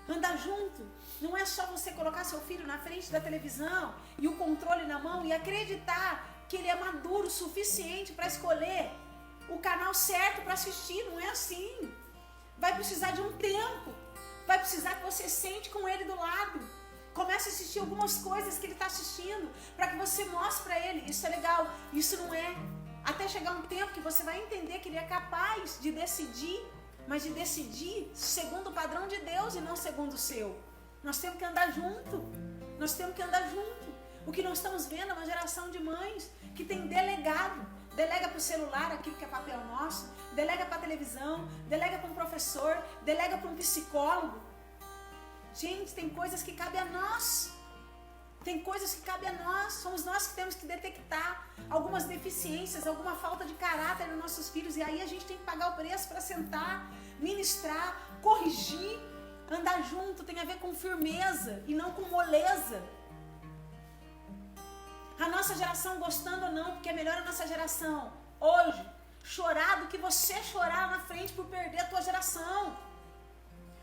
Andar junto não é só você colocar seu filho na frente da televisão e o controle na mão e acreditar que ele é maduro o suficiente para escolher o canal certo para assistir. Não é assim. Vai precisar de um tempo. Vai precisar que você sente com ele do lado. Comece a assistir algumas coisas que ele está assistindo, para que você mostre para ele, isso é legal, isso não é. Até chegar um tempo que você vai entender que ele é capaz de decidir, mas de decidir segundo o padrão de Deus e não segundo o seu. Nós temos que andar junto. Nós temos que andar junto. O que nós estamos vendo é uma geração de mães que tem delegado. Delega para o celular aquilo que é papel nosso, delega para a televisão, delega para um professor, delega para um psicólogo. Gente, tem coisas que cabem a nós. Tem coisas que cabem a nós. Somos nós que temos que detectar algumas deficiências, alguma falta de caráter nos nossos filhos. E aí a gente tem que pagar o preço para sentar, ministrar, corrigir, andar junto. Tem a ver com firmeza e não com moleza. A nossa geração, gostando ou não, porque é melhor a nossa geração hoje chorar do que você chorar na frente por perder a tua geração.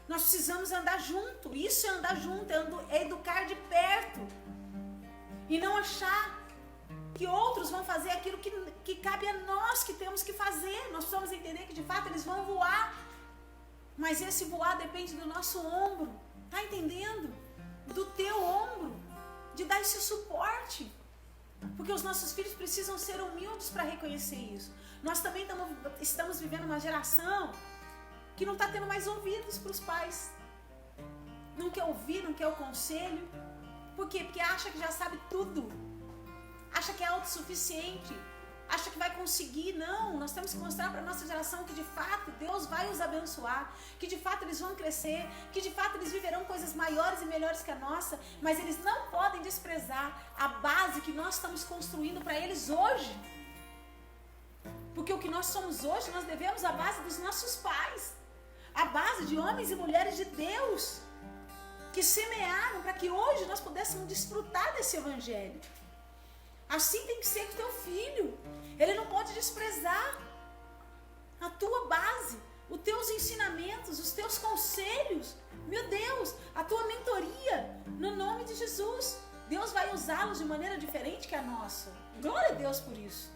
Nós precisamos andar junto. Isso é andar junto, é educar de perto. E não achar que outros vão fazer aquilo que cabe a nós que temos que fazer. Nós precisamos entender que de fato eles vão voar. Mas esse voar depende do nosso ombro. Tá entendendo? Do teu ombro. De dar esse suporte. Porque os nossos filhos precisam ser humildes para reconhecer isso. Nós também estamos vivendo uma geração que não está tendo mais ouvidos para os pais. Não quer ouvir, não quer o conselho. Por quê? Porque acha que já sabe tudo. Acha que é autossuficiente. Acha que vai conseguir. Não, nós temos que mostrar para a nossa geração que de fato Deus vai os abençoar. Que de fato eles vão crescer. Que de fato eles viverão coisas maiores e melhores que a nossa. Mas eles não podem desprezar a base que nós estamos construindo para eles hoje. Porque o que nós somos hoje, nós devemos à base dos nossos pais. A base de homens e mulheres de Deus que semearam para que hoje nós pudéssemos desfrutar desse evangelho. Assim tem que ser com o teu filho. Ele não pode desprezar a tua base, os teus ensinamentos, os teus conselhos. Meu Deus, a tua mentoria, no nome de Jesus. Deus vai usá-los de maneira diferente que a nossa. Glória a Deus por isso.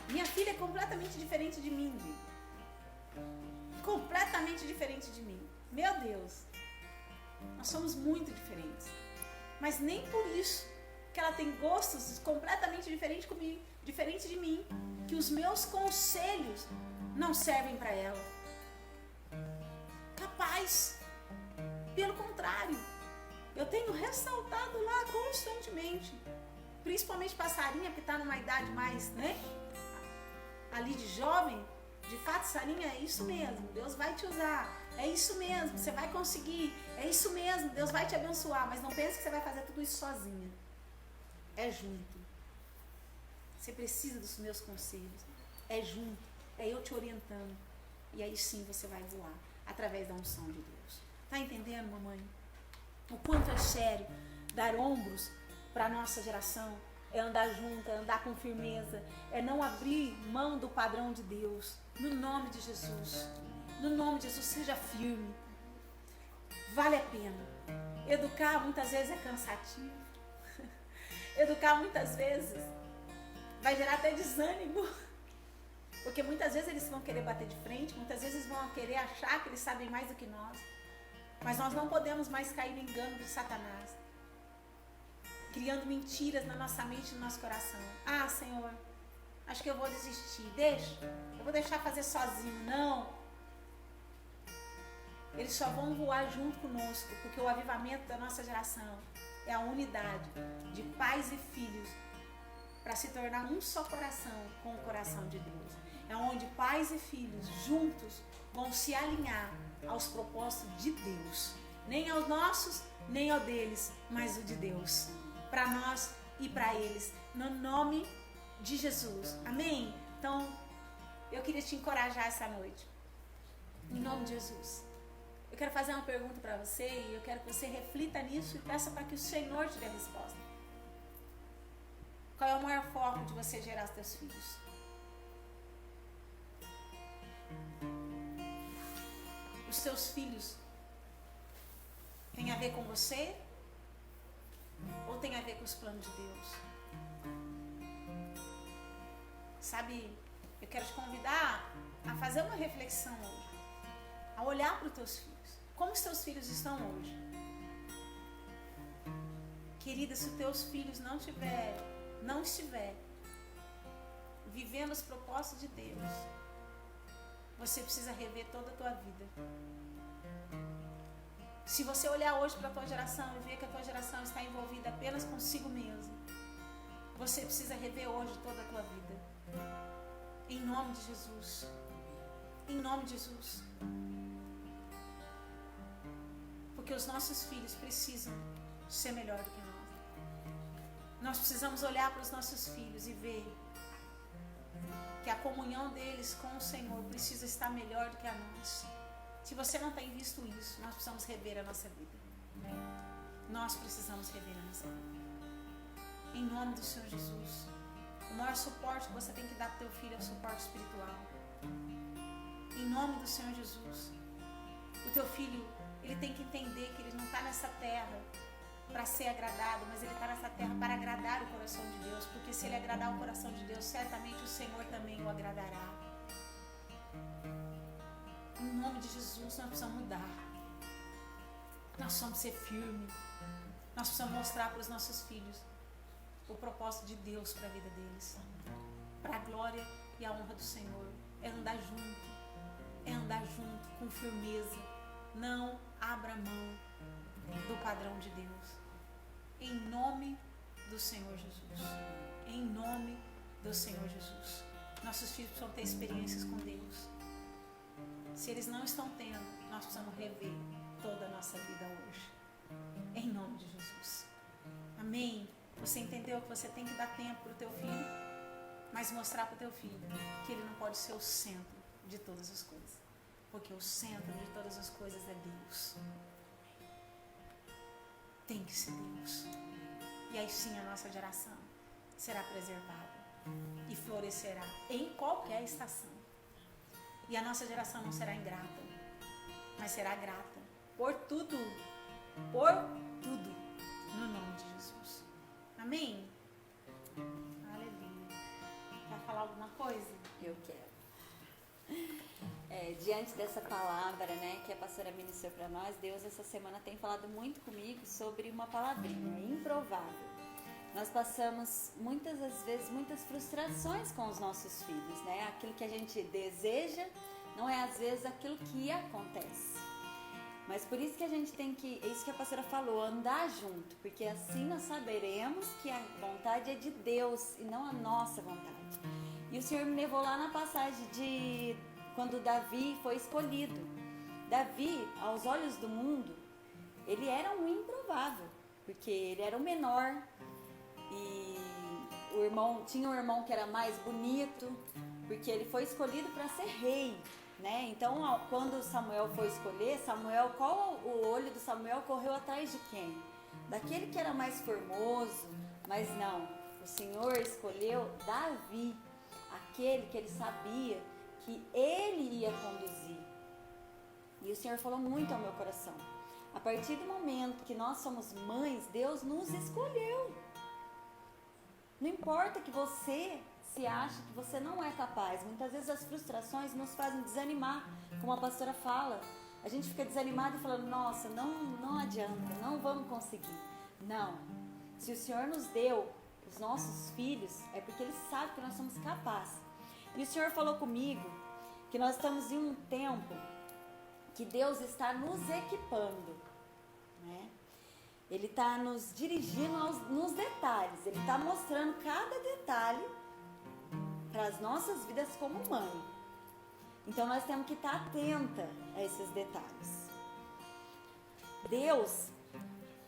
Minha filha é completamente diferente de mim, completamente diferente de mim. Meu Deus, nós somos muito diferentes. Mas nem por isso que ela tem gostos completamente diferentes de mim, que os meus conselhos não servem para ela. Capaz, pelo contrário, eu tenho ressaltado lá constantemente, principalmente para a Sarinha, que está numa idade mais, ali de jovem. De fato, Sarinha, é isso mesmo, Deus vai te usar, é isso mesmo, você vai conseguir, é isso mesmo, Deus vai te abençoar, mas não pense que você vai fazer tudo isso sozinha. É junto. Você precisa dos meus conselhos. É junto, é eu te orientando. E aí sim você vai voar, através da unção de Deus. Tá entendendo, mamãe? O quanto é sério dar ombros para a nossa geração, é andar junto, é andar com firmeza, é não abrir mão do padrão de Deus. No nome de Jesus. No nome de Jesus, seja firme. Vale a pena. Educar muitas vezes é cansativo. Educar muitas vezes vai gerar até desânimo. Porque muitas vezes eles vão querer bater de frente, muitas vezes eles vão querer achar que eles sabem mais do que nós. Mas nós não podemos mais cair no engano de Satanás, criando mentiras na nossa mente e no nosso coração. Ah, Senhor, acho que eu vou desistir. Eu vou deixar fazer sozinho. Não. Eles só vão voar junto conosco, porque o avivamento da nossa geração é a unidade de pais e filhos para se tornar um só coração com o coração de Deus. É onde pais e filhos juntos vão se alinhar aos propósitos de Deus. Nem aos nossos, nem ao deles, mas o de Deus. Para nós e para eles. No nome de Jesus. Amém? Então, eu queria te encorajar essa noite. Em nome de Jesus. Eu quero fazer uma pergunta para você e eu quero que você reflita nisso e peça para que o Senhor te dê a resposta. Qual é o maior foco de você gerar os teus filhos? Os teus filhos têm a ver com você ou tem a ver com os planos de Deus? Sabe, eu quero te convidar a fazer uma reflexão hoje, a olhar para os teus filhos. Como os teus filhos estão hoje? Querida, se os teus filhos não estiver vivendo os propósitos de Deus, você precisa rever toda a tua vida. Se você olhar hoje para a tua geração e ver que a tua geração está envolvida apenas consigo mesmo, você precisa rever hoje toda a tua vida. Em nome de Jesus. Em nome de Jesus. Porque os nossos filhos precisam ser melhor do que nós. Nós precisamos olhar para os nossos filhos e ver que a comunhão deles com o Senhor precisa estar melhor do que a nossa. Se você não tem visto isso, nós precisamos rever a nossa vida. Nós precisamos rever a nossa vida. Em nome do Senhor Jesus. O maior suporte que você tem que dar para o teu filho é o suporte espiritual. Em nome do Senhor Jesus. O teu filho, ele tem que entender que ele não está nessa terra para ser agradado, mas ele está nessa terra para agradar o coração de Deus, porque se ele agradar o coração de Deus, certamente o Senhor também o agradará. Em nome de Jesus, nós precisamos mudar. Nós precisamos ser firmes. Nós precisamos mostrar para os nossos filhos o propósito de Deus para a vida deles, para a glória e a honra do Senhor. É andar junto com firmeza. Não abra mão do padrão de Deus. Em nome do Senhor Jesus. Em nome do Senhor Jesus. Nossos filhos precisam ter experiências com Deus. Se eles não estão tendo, nós precisamos rever toda a nossa vida hoje. Em nome de Jesus. Amém? Você entendeu que você tem que dar tempo para o teu filho, mas mostrar para o teu filho que ele não pode ser o centro de todas as coisas. Porque o centro de todas as coisas é Deus. Tem que ser Deus. E aí sim a nossa geração será preservado e florescerá em qualquer estação. E a nossa geração não será ingrata, mas será grata por tudo, no nome de Jesus. Amém? Aleluia. Quer falar alguma coisa? Eu quero. Diante dessa palavra, né, que a pastora ministrou para nós, Deus essa semana tem falado muito comigo sobre uma palavrinha, improvável. Nós passamos muitas vezes muitas frustrações com os nossos filhos, né? Aquilo que a gente deseja não é às vezes aquilo que acontece. Mas por isso que a gente tem que, é isso que a pastora falou, andar junto, porque assim nós saberemos que a vontade é de Deus e não a nossa vontade. E o Senhor me levou lá na passagem de quando Davi foi escolhido. Davi, aos olhos do mundo, ele era um improvável, porque ele era o menor e tinha um irmão que era mais bonito, porque ele foi escolhido para ser rei, né? Então, quando Samuel foi escolher, qual o olho do Samuel correu atrás de quem? Daquele que era mais formoso, mas não, o Senhor escolheu Davi, aquele que ele sabia que ele ia conduzir. E o Senhor falou muito ao meu coração. A partir do momento que nós somos mães, Deus nos escolheu. Não importa que você se ache que você não é capaz. Muitas vezes as frustrações nos fazem desanimar, como a pastora fala. A gente fica desanimado e falando, nossa, não adianta, não vamos conseguir. Não. Se o Senhor nos deu os nossos filhos, é porque Ele sabe que nós somos capazes. E o Senhor falou comigo que nós estamos em um tempo que Deus está nos equipando, né? Ele está nos dirigindo nos detalhes. Ele está mostrando cada detalhe para as nossas vidas como mãe. Então nós temos que estar atenta a esses detalhes. Deus,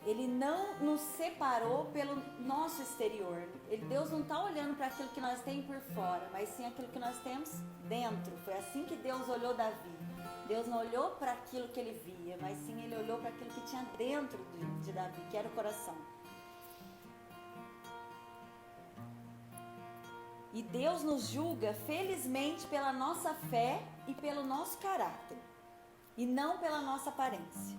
Ele não nos separou pelo nosso exterior. Deus não está olhando para aquilo que nós temos por fora, mas sim aquilo que nós temos dentro. Foi assim que Deus olhou Davi. Deus não olhou para aquilo que ele via, mas sim Ele olhou para aquilo que tinha dentro de Davi, que era o coração. E Deus nos julga, felizmente, pela nossa fé e pelo nosso caráter, e não pela nossa aparência.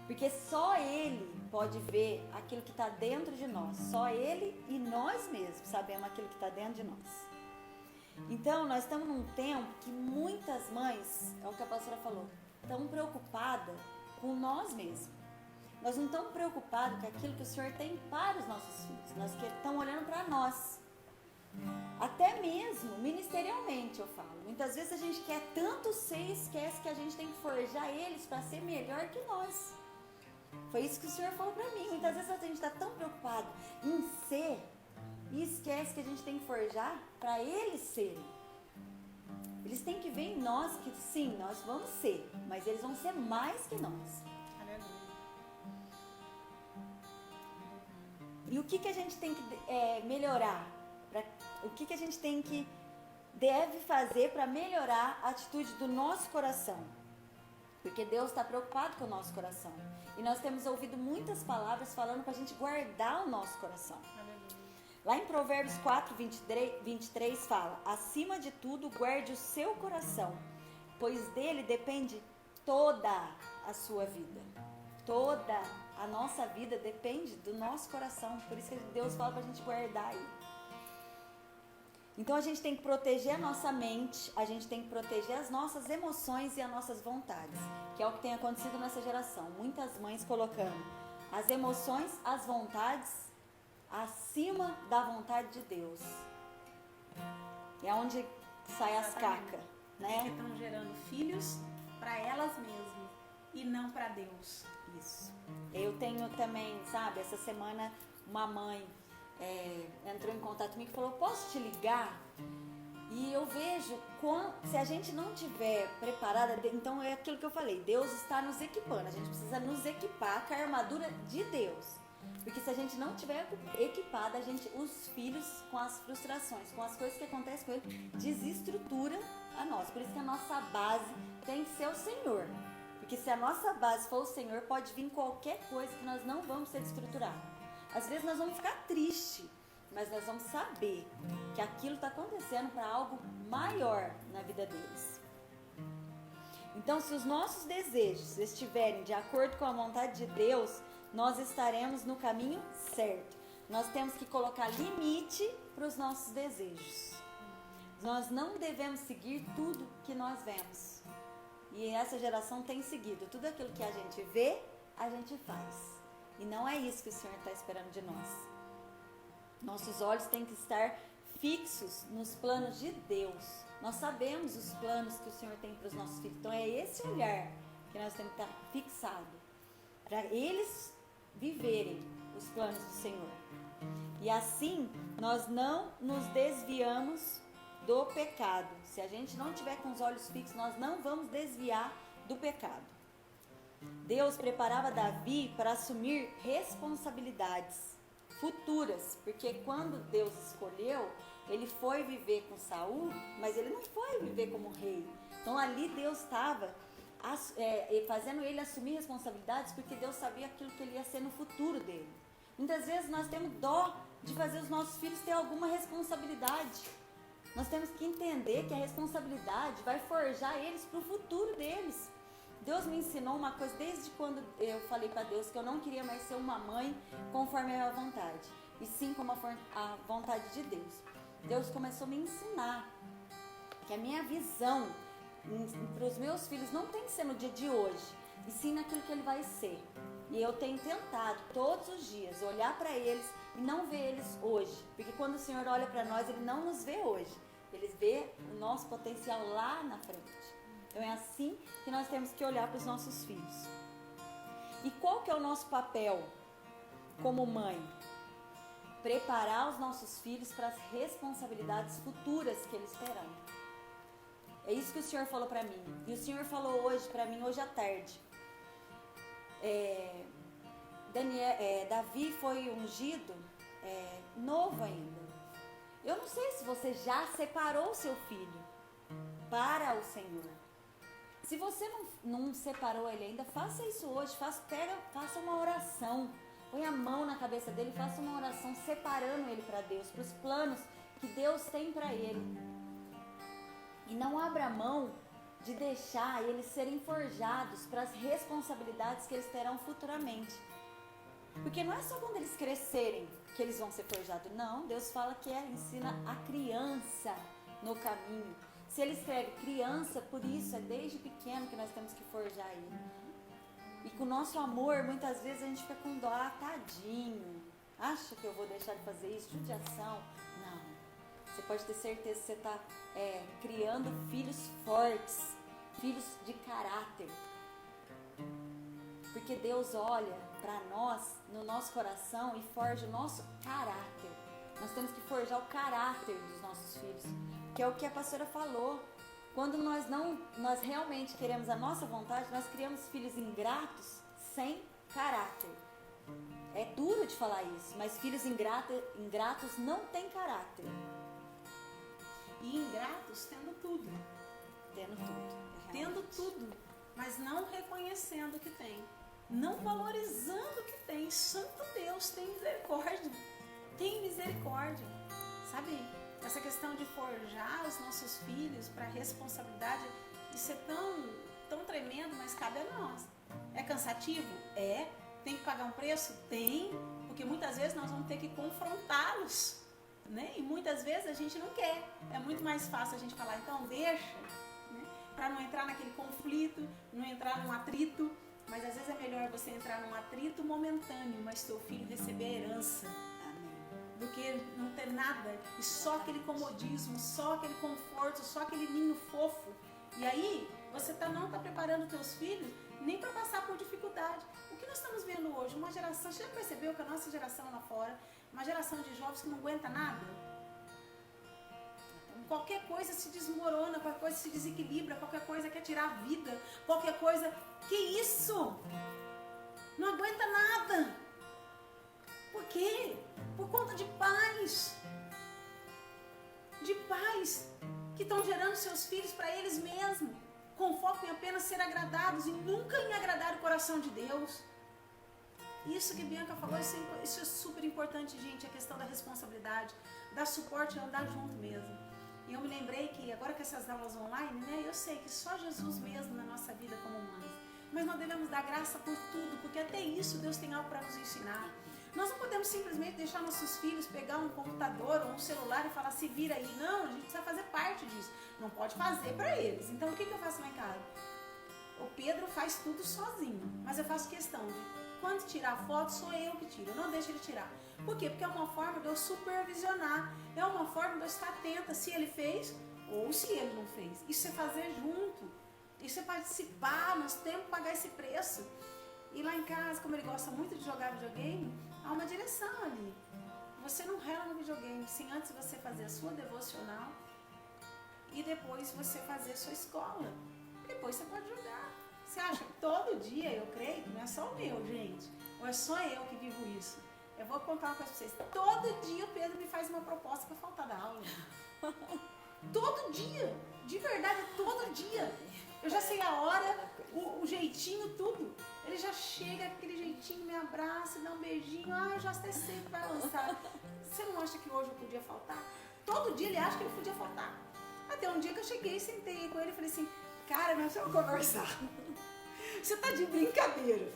Porque só Ele pode ver aquilo que está dentro de nós. Só Ele e nós mesmos sabemos aquilo que está dentro de nós. Então, nós estamos num tempo que muitas mães, é o que a pastora falou, estão preocupadas com nós mesmos. Nós não estamos preocupados com aquilo que o Senhor tem para os nossos filhos. Nós estamos olhando para nós. Até mesmo ministerialmente, eu falo. Muitas vezes a gente quer tanto ser e esquece que a gente tem que forjar eles para ser melhor que nós. Foi isso que o Senhor falou para mim. Muitas vezes a gente está tão preocupado em ser e esquece que a gente tem que forjar para eles serem. Eles têm que ver em nós que sim, nós vamos ser, mas eles vão ser mais que nós. Aleluia. E o que a gente tem que melhorar? O que a gente deve fazer para melhorar a atitude do nosso coração? Porque Deus está preocupado com o nosso coração. E nós temos ouvido muitas palavras falando para a gente guardar o nosso coração. Lá em Provérbios 4, 23 fala: acima de tudo, guarde o seu coração, pois dele depende toda a sua vida. Toda a nossa vida depende do nosso coração. Por isso que Deus fala para a gente guardar ele. Então a gente tem que proteger a nossa mente, a gente tem que proteger as nossas emoções e as nossas vontades, que é o que tem acontecido nessa geração. Muitas mães colocando as emoções, as vontades acima da vontade de Deus. É onde sai as cacas, né? Porque estão gerando filhos para elas mesmas e não para Deus. Isso. Eu tenho também, sabe, essa semana uma mãe entrou em contato comigo e falou: posso te ligar? E eu vejo, se a gente não tiver preparada, então é aquilo que eu falei, Deus está nos equipando, a gente precisa nos equipar com a armadura de Deus. Porque se a gente não tiver equipada, os filhos, com as frustrações, com as coisas que acontecem com ele, desestrutura a nós. Por isso que a nossa base tem que ser o Senhor. Porque se a nossa base for o Senhor, pode vir qualquer coisa que nós não vamos ser desestruturados. Às vezes nós vamos ficar tristes, mas nós vamos saber que aquilo está acontecendo para algo maior na vida deles. Então, se os nossos desejos estiverem de acordo com a vontade de Deus, nós estaremos no caminho certo. Nós temos que colocar limite para os nossos desejos. Nós não devemos seguir tudo que nós vemos. E essa geração tem seguido. Tudo aquilo que a gente vê, a gente faz. E não é isso que o Senhor está esperando de nós. Nossos olhos têm que estar fixos nos planos de Deus. Nós sabemos os planos que o Senhor tem para os nossos filhos. Então é esse olhar que nós temos que estar fixado, para eles viverem os planos do Senhor. E assim nós não nos desviamos do pecado. Se a gente não tiver com os olhos fixos, nós não vamos desviar do pecado. Deus preparava Davi para assumir responsabilidades futuras, porque quando Deus escolheu, ele foi viver com Saul, mas ele não foi viver como rei. Então ali Deus estava fazendo ele assumir responsabilidades, porque Deus sabia aquilo que ele ia ser no futuro dele. Muitas vezes nós temos dó de fazer os nossos filhos ter alguma responsabilidade. Nós temos que entender que a responsabilidade vai forjar eles para o futuro deles. Deus me ensinou uma coisa desde quando eu falei para Deus que eu não queria mais ser uma mãe conforme a minha vontade, e sim como a vontade de Deus. Deus começou a me ensinar que a minha visão para os meus filhos não tem que ser no dia de hoje, e sim naquilo que ele vai ser. E eu tenho tentado todos os dias olhar para eles e não ver eles hoje, porque quando o Senhor olha para nós, Ele não nos vê hoje, Ele vê o nosso potencial lá na frente. Então é assim que nós temos que olhar para os nossos filhos. E qual que é o nosso papel como mãe? Preparar os nossos filhos para as responsabilidades futuras que eles terão. É isso que o Senhor falou para mim. E o Senhor falou hoje para mim, hoje à tarde. Davi foi ungido novo ainda. Eu não sei se você já separou o seu filho para o Senhor. Se você não separou ele ainda, faça isso hoje. Faça uma oração. Põe a mão na cabeça dele e faça uma oração separando ele para Deus, para os planos que Deus tem para ele. E não abra mão de deixar eles serem forjados para as responsabilidades que eles terão futuramente. Porque não é só quando eles crescerem que eles vão ser forjados. Não, Deus fala que ensina a criança no caminho. Se ele escreve criança, por isso é desde pequeno que nós temos que forjar ele. E com o nosso amor, muitas vezes a gente fica com dó, tadinho. Acha que eu vou deixar de fazer isso? Judiação? Não. Você pode ter certeza que você está criando filhos fortes, filhos de caráter. Porque Deus olha para nós, no nosso coração, e forja o nosso caráter. Nós temos que forjar o caráter dos nossos filhos, que é o que a pastora falou. Quando nós realmente queremos a nossa vontade, nós criamos filhos ingratos sem caráter. É duro de falar isso, mas filhos ingratos não têm caráter. E ingratos tendo tudo. Tendo tudo, mas não reconhecendo o que tem. Não valorizando o que tem. Santo Deus, tem misericórdia. Tem misericórdia. Sabe, essa questão de forjar os nossos filhos para a responsabilidade, isso é tão tremendo, mas cabe a nós. É cansativo? É. Tem que pagar um preço? Tem. Porque muitas vezes nós vamos ter que confrontá-los, né? E muitas vezes a gente não quer. É muito mais fácil a gente falar, então deixa, né? Para não entrar naquele conflito, não entrar num atrito. Mas às vezes é melhor você entrar num atrito momentâneo, mas seu filho receber a herança. Do que não ter nada e só aquele comodismo, só aquele conforto, só aquele ninho fofo. E aí você não está preparando teus filhos nem para passar por dificuldade. O que nós estamos vendo hoje? Uma geração, você já percebeu que a nossa geração lá fora, uma geração de jovens que não aguenta nada? Qualquer coisa se desmorona, qualquer coisa se desequilibra, qualquer coisa quer tirar a vida, qualquer coisa... Que isso? Não aguenta nada. Por quê? Por conta de pais. De pais que estão gerando seus filhos para eles mesmos, com foco em apenas ser agradados e nunca em agradar o coração de Deus. Isso que a Bianca falou, isso é super importante, gente, a questão da responsabilidade, dar suporte e andar junto mesmo. E eu me lembrei que agora com essas aulas online, né, eu sei que só Jesus mesmo na nossa vida como mães. Mas nós devemos dar graça por tudo, porque até isso Deus tem algo para nos ensinar. Nós não podemos simplesmente deixar nossos filhos pegar um computador ou um celular e falar, se vira aí. Não, a gente precisa fazer parte disso. Não pode fazer para eles. Então o que eu faço lá em casa? O Pedro faz tudo sozinho, mas eu faço questão de, quando tirar foto, sou eu que tiro, eu não deixo ele tirar. Por quê? Porque é uma forma de eu supervisionar, é uma forma de eu estar atenta se ele fez ou se ele não fez. Isso é fazer junto, isso é participar, nós temos que pagar esse preço. E lá em casa, como ele gosta muito de jogar videogame, há uma direção ali. Você não rela no videogame sem antes você fazer a sua devocional e depois você fazer a sua escola. Depois você pode jogar. Você acha que todo dia, eu creio, que não é só o meu, gente, ou é só eu que vivo isso? Eu vou contar uma coisa pra vocês. Todo dia o Pedro me faz uma proposta para faltar da aula. Todo dia. De verdade, todo dia. Eu já sei a hora, o jeitinho, tudo. Ele já chega com aquele jeitinho, me abraça, dá um beijinho. Ah, eu já até sei que vai lançar. Você não acha que hoje eu podia faltar? Todo dia ele acha que ele podia faltar. Até um dia que eu cheguei, sentei com ele e falei assim, cara, nós vamos conversar. Você tá de brincadeira.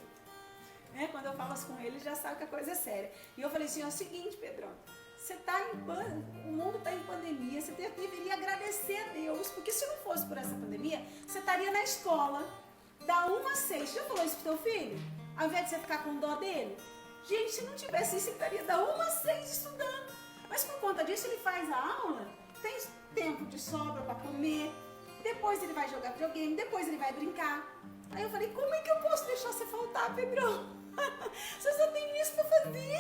Quando eu falo assim com ele, ele já sabe que a coisa é séria. E eu falei assim, é o seguinte, Pedrão, você tá o mundo está em pandemia, você deveria agradecer a Deus, porque se não fosse por essa pandemia, você estaria na escola, da 1 às 6. Você já falou isso pro teu filho? Ao invés de você ficar com dó dele? Gente, se não tivesse isso, ele estaria da 1 às 6 estudando. Mas por conta disso, ele faz a aula, tem tempo de sobra para comer, depois ele vai jogar videogame, depois ele vai brincar. Aí eu falei, como é que eu posso deixar você faltar, Pedrão? Você só tem isso para fazer.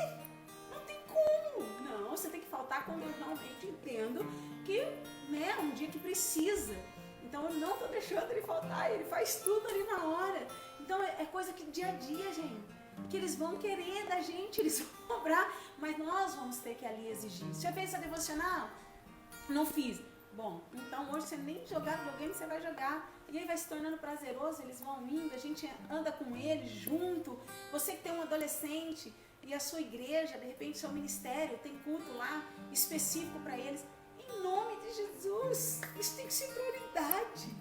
Não tem como. Não, você tem que faltar quando eu realmente entendo que, né, um dia que precisa. Então eu não estou deixando ele faltar, ele faz tudo ali na hora. Então é coisa que dia a dia, gente, que eles vão querer da gente, eles vão cobrar, mas nós vamos ter que ali exigir. Você já fez essa devocional? Não fiz. Bom, então hoje você nem jogar videogame, você vai jogar. E aí vai se tornando prazeroso, eles vão indo, a gente anda com eles junto. Você que tem um adolescente e a sua igreja, de repente seu ministério, tem culto lá específico para eles. Em nome de Jesus, isso tem que ser prioridade.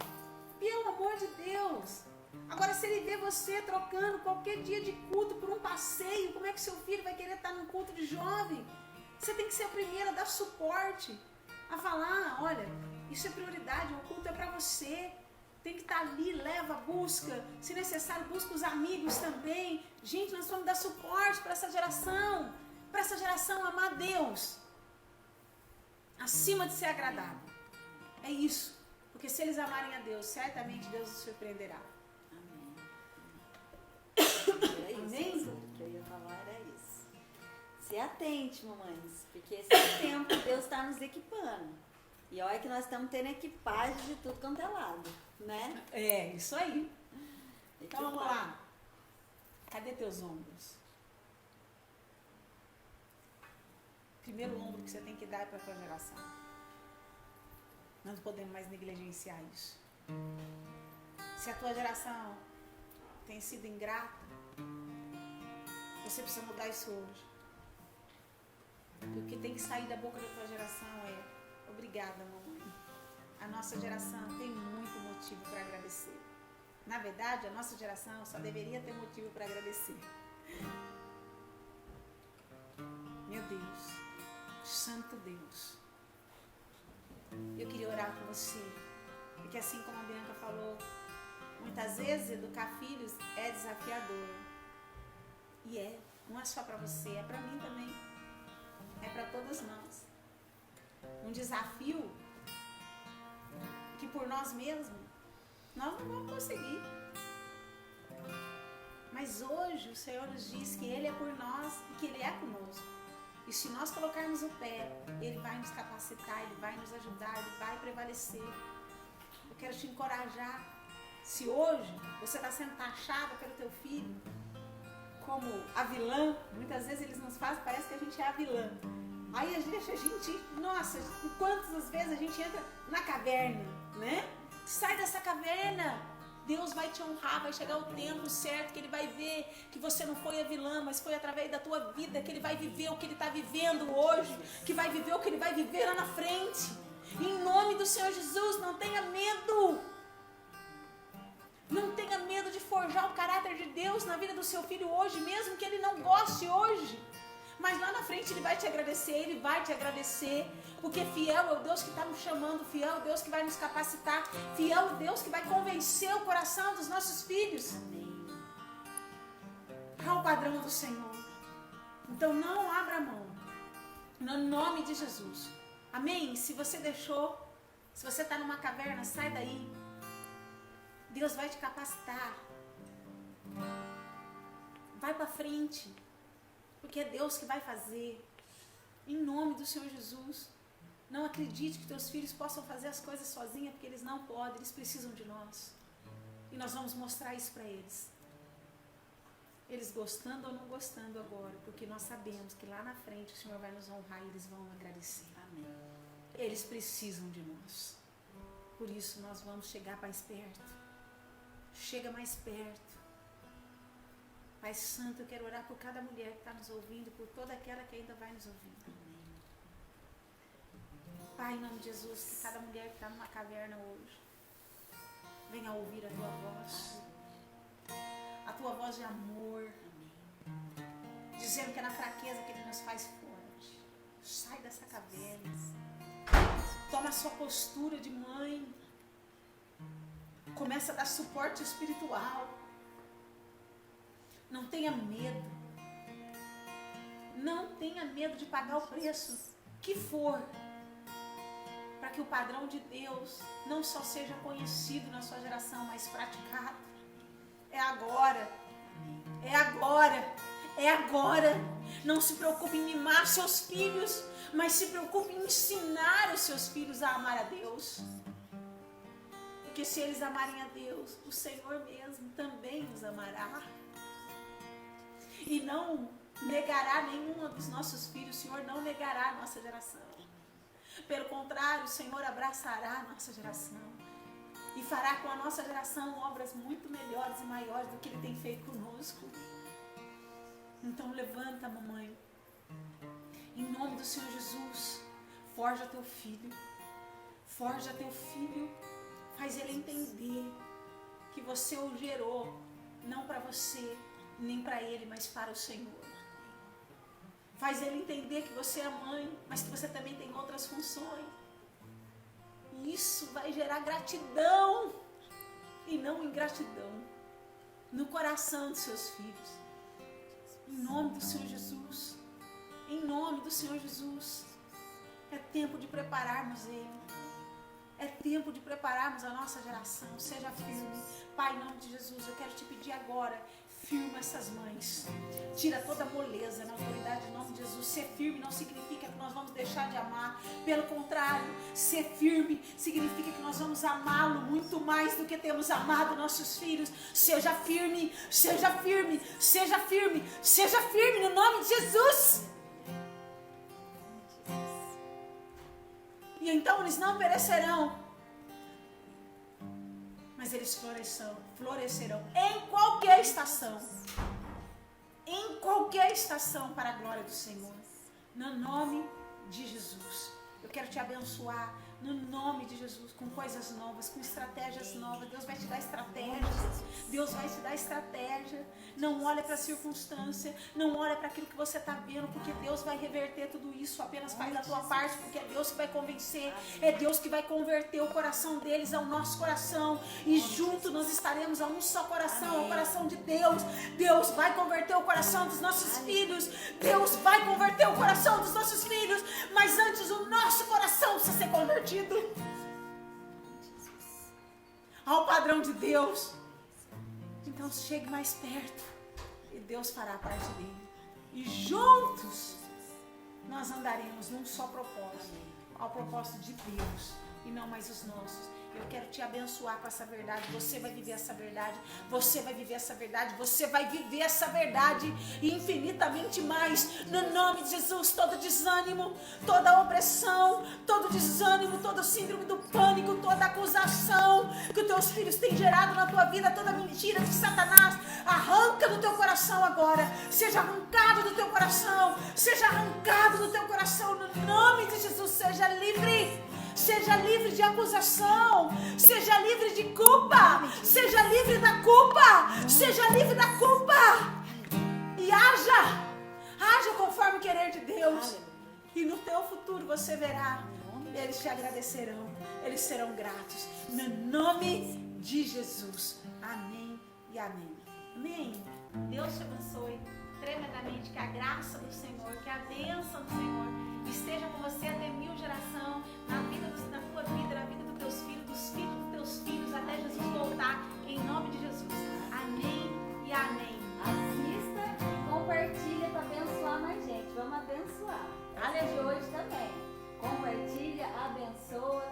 Pelo amor de Deus. Agora, se ele vê você trocando qualquer dia de culto por um passeio, como é que seu filho vai querer estar num culto de jovem? Você tem que ser a primeira a dar suporte, a falar, olha, isso é prioridade, o culto é para você. Tem que estar ali, leva, busca, se necessário, busca os amigos também. Gente, nós vamos dar suporte para essa geração amar Deus, acima de ser agradável. É isso, porque se eles amarem a Deus, certamente Deus os surpreenderá. Era isso. Amém? O que eu ia falar era isso. Se atente, mamães, porque esse tempo Deus está nos equipando. E olha que nós estamos tendo equipagem de tudo quanto é lado, né? É, isso aí. Então vamos lá. Cadê teus ombros? Primeiro ombro que você tem que dar é para a tua geração. Nós não podemos mais negligenciar isso. Se a tua geração tem sido ingrata, você precisa mudar isso hoje. Porque o que tem que sair da boca da tua geração é: obrigada, mamãe. A nossa geração tem muito motivo para agradecer. Na verdade, a nossa geração só deveria ter motivo para agradecer. Meu Deus, Santo Deus, eu queria orar com você, porque assim como a Bianca falou, muitas vezes educar filhos é desafiador. E não é só para você, é para mim também. É para todas nós. Um desafio que por nós mesmos nós não vamos conseguir. Mas hoje o Senhor nos diz que Ele é por nós e que Ele é conosco. E se nós colocarmos o pé, Ele vai nos capacitar, Ele vai nos ajudar, Ele vai prevalecer. Eu quero te encorajar. Se hoje você está sendo taxada pelo teu filho como a vilã, muitas vezes eles nos fazem, parece que a gente é a vilã. Aí a gente, nossa, quantas vezes a gente entra na caverna, né? Sai dessa caverna, Deus vai te honrar, vai chegar o tempo certo, que Ele vai ver que você não foi a vilã, mas foi através da tua vida, que Ele vai viver o que Ele está vivendo hoje, que vai viver o que Ele vai viver lá na frente. Em nome do Senhor Jesus, não tenha medo. Não tenha medo de forjar o caráter de Deus na vida do seu filho hoje, mesmo que ele não goste hoje. Mas lá na frente Ele vai te agradecer, Ele vai te agradecer, porque fiel é o Deus que está nos chamando, fiel é o Deus que vai nos capacitar, fiel é o Deus que vai convencer o coração dos nossos filhos ao padrão do Senhor. Então não abra mão, no nome de Jesus. Amém? Se você deixou, se você está numa caverna, sai daí. Deus vai te capacitar. Vai para frente. Porque é Deus que vai fazer. Em nome do Senhor Jesus. Não acredite que teus filhos possam fazer as coisas sozinhos, porque eles não podem, eles precisam de nós. E nós vamos mostrar isso para eles. Eles gostando ou não gostando agora, porque nós sabemos que lá na frente o Senhor vai nos honrar e eles vão agradecer. Amém. Eles precisam de nós. Por isso nós vamos chegar mais perto. Chega mais perto. Pai Santo, eu quero orar por cada mulher que está nos ouvindo, por toda aquela que ainda vai nos ouvir. Pai, em nome de Jesus, que cada mulher que está numa caverna hoje venha ouvir a Tua voz. A Tua voz de amor. Dizendo que é na fraqueza que Ele nos faz forte. Sai dessa caverna. Toma a sua postura de mãe. Começa a dar suporte espiritual. Não tenha medo. Não tenha medo de pagar o preço que for, para que o padrão de Deus não só seja conhecido na sua geração, mas praticado. É agora. É agora. É agora. Não se preocupe em mimar seus filhos, mas se preocupe em ensinar os seus filhos a amar a Deus. Porque se eles amarem a Deus, o Senhor mesmo também os amará. E não negará nenhum dos nossos filhos. O Senhor não negará a nossa geração. Pelo contrário, o Senhor abraçará a nossa geração. E fará com a nossa geração obras muito melhores e maiores do que Ele tem feito conosco. Então levanta, mamãe. Em nome do Senhor Jesus, forja teu filho. Forja teu filho. Faz ele entender que você o gerou, não para você, nem para ele, mas para o Senhor. Faz ele entender que você é mãe, mas que você também tem outras funções. E isso vai gerar gratidão e não ingratidão no coração dos seus filhos. Em nome do Senhor Jesus. Em nome do Senhor Jesus. É tempo de prepararmos ele. É tempo de prepararmos a nossa geração. Seja firme. Pai, em nome de Jesus, eu quero te pedir agora, firma essas mães. Tira toda a moleza na autoridade em nome de Jesus. Ser firme não significa que nós vamos deixar de amar. Pelo contrário, ser firme significa que nós vamos amá-lo muito mais do que temos amado nossos filhos. Seja firme, seja firme, seja firme, seja firme no nome de Jesus. E então eles não perecerão, mas eles florescerão em qualquer estação. Em qualquer estação para a glória do Senhor. No nome de Jesus. Eu quero te abençoar no nome de Jesus, com coisas novas, com estratégias novas. Deus vai te dar estratégias. Deus vai te dar estratégia. Não olha para a circunstância, não olha para aquilo que você está vendo, porque Deus vai reverter tudo isso. Apenas faz a tua parte, porque é Deus que vai convencer, é Deus que vai converter o coração deles ao nosso coração. E junto nós estaremos a um só coração, ao coração de Deus. Deus vai converter o coração dos nossos filhos. Deus vai converter o coração dos nossos filhos. Mas antes o nosso coração precisa ser convertido ao padrão de Deus. Então chegue mais perto e Deus fará a parte dele. E juntos nós andaremos num só propósito, ao propósito de Deus e não mais os nossos. Eu quero te abençoar com essa verdade. Você vai viver essa verdade. Você vai viver essa verdade. Você vai viver essa verdade infinitamente mais. No nome de Jesus, todo desânimo, toda opressão, todo desânimo, todo síndrome do pânico, toda acusação que os teus filhos têm gerado na tua vida, toda mentira de Satanás, arranca do teu coração agora. Seja arrancado do teu coração. Seja arrancado do teu coração. No nome de Jesus, seja livre. Seja livre de acusação. Seja livre de culpa. Seja livre da culpa. Seja livre da culpa. E haja conforme o querer de Deus. E no teu futuro você verá. Eles te agradecerão. Eles serão gratos. No nome de Jesus. Amém e amém. Amém. Deus te abençoe tremendamente. Que a graça do Senhor, que a bênção do Senhor esteja com você até 1000 gerações, na tua vida, na vida dos teus filhos, dos filhos dos teus filhos, até Jesus voltar, em nome de Jesus. Amém e amém. Assista e compartilha para abençoar mais gente. Vamos abençoar. Essa de hoje também. Compartilha, abençoa.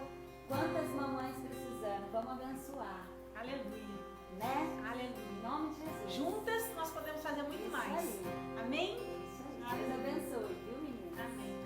Quantas mamães precisando? Vamos abençoar. Aleluia. Né? Aleluia. Em nome de Jesus. Juntas nós podemos fazer muito Isso mais. aí. Amém? Isso aí. Deus abençoe, viu, menina? Amém.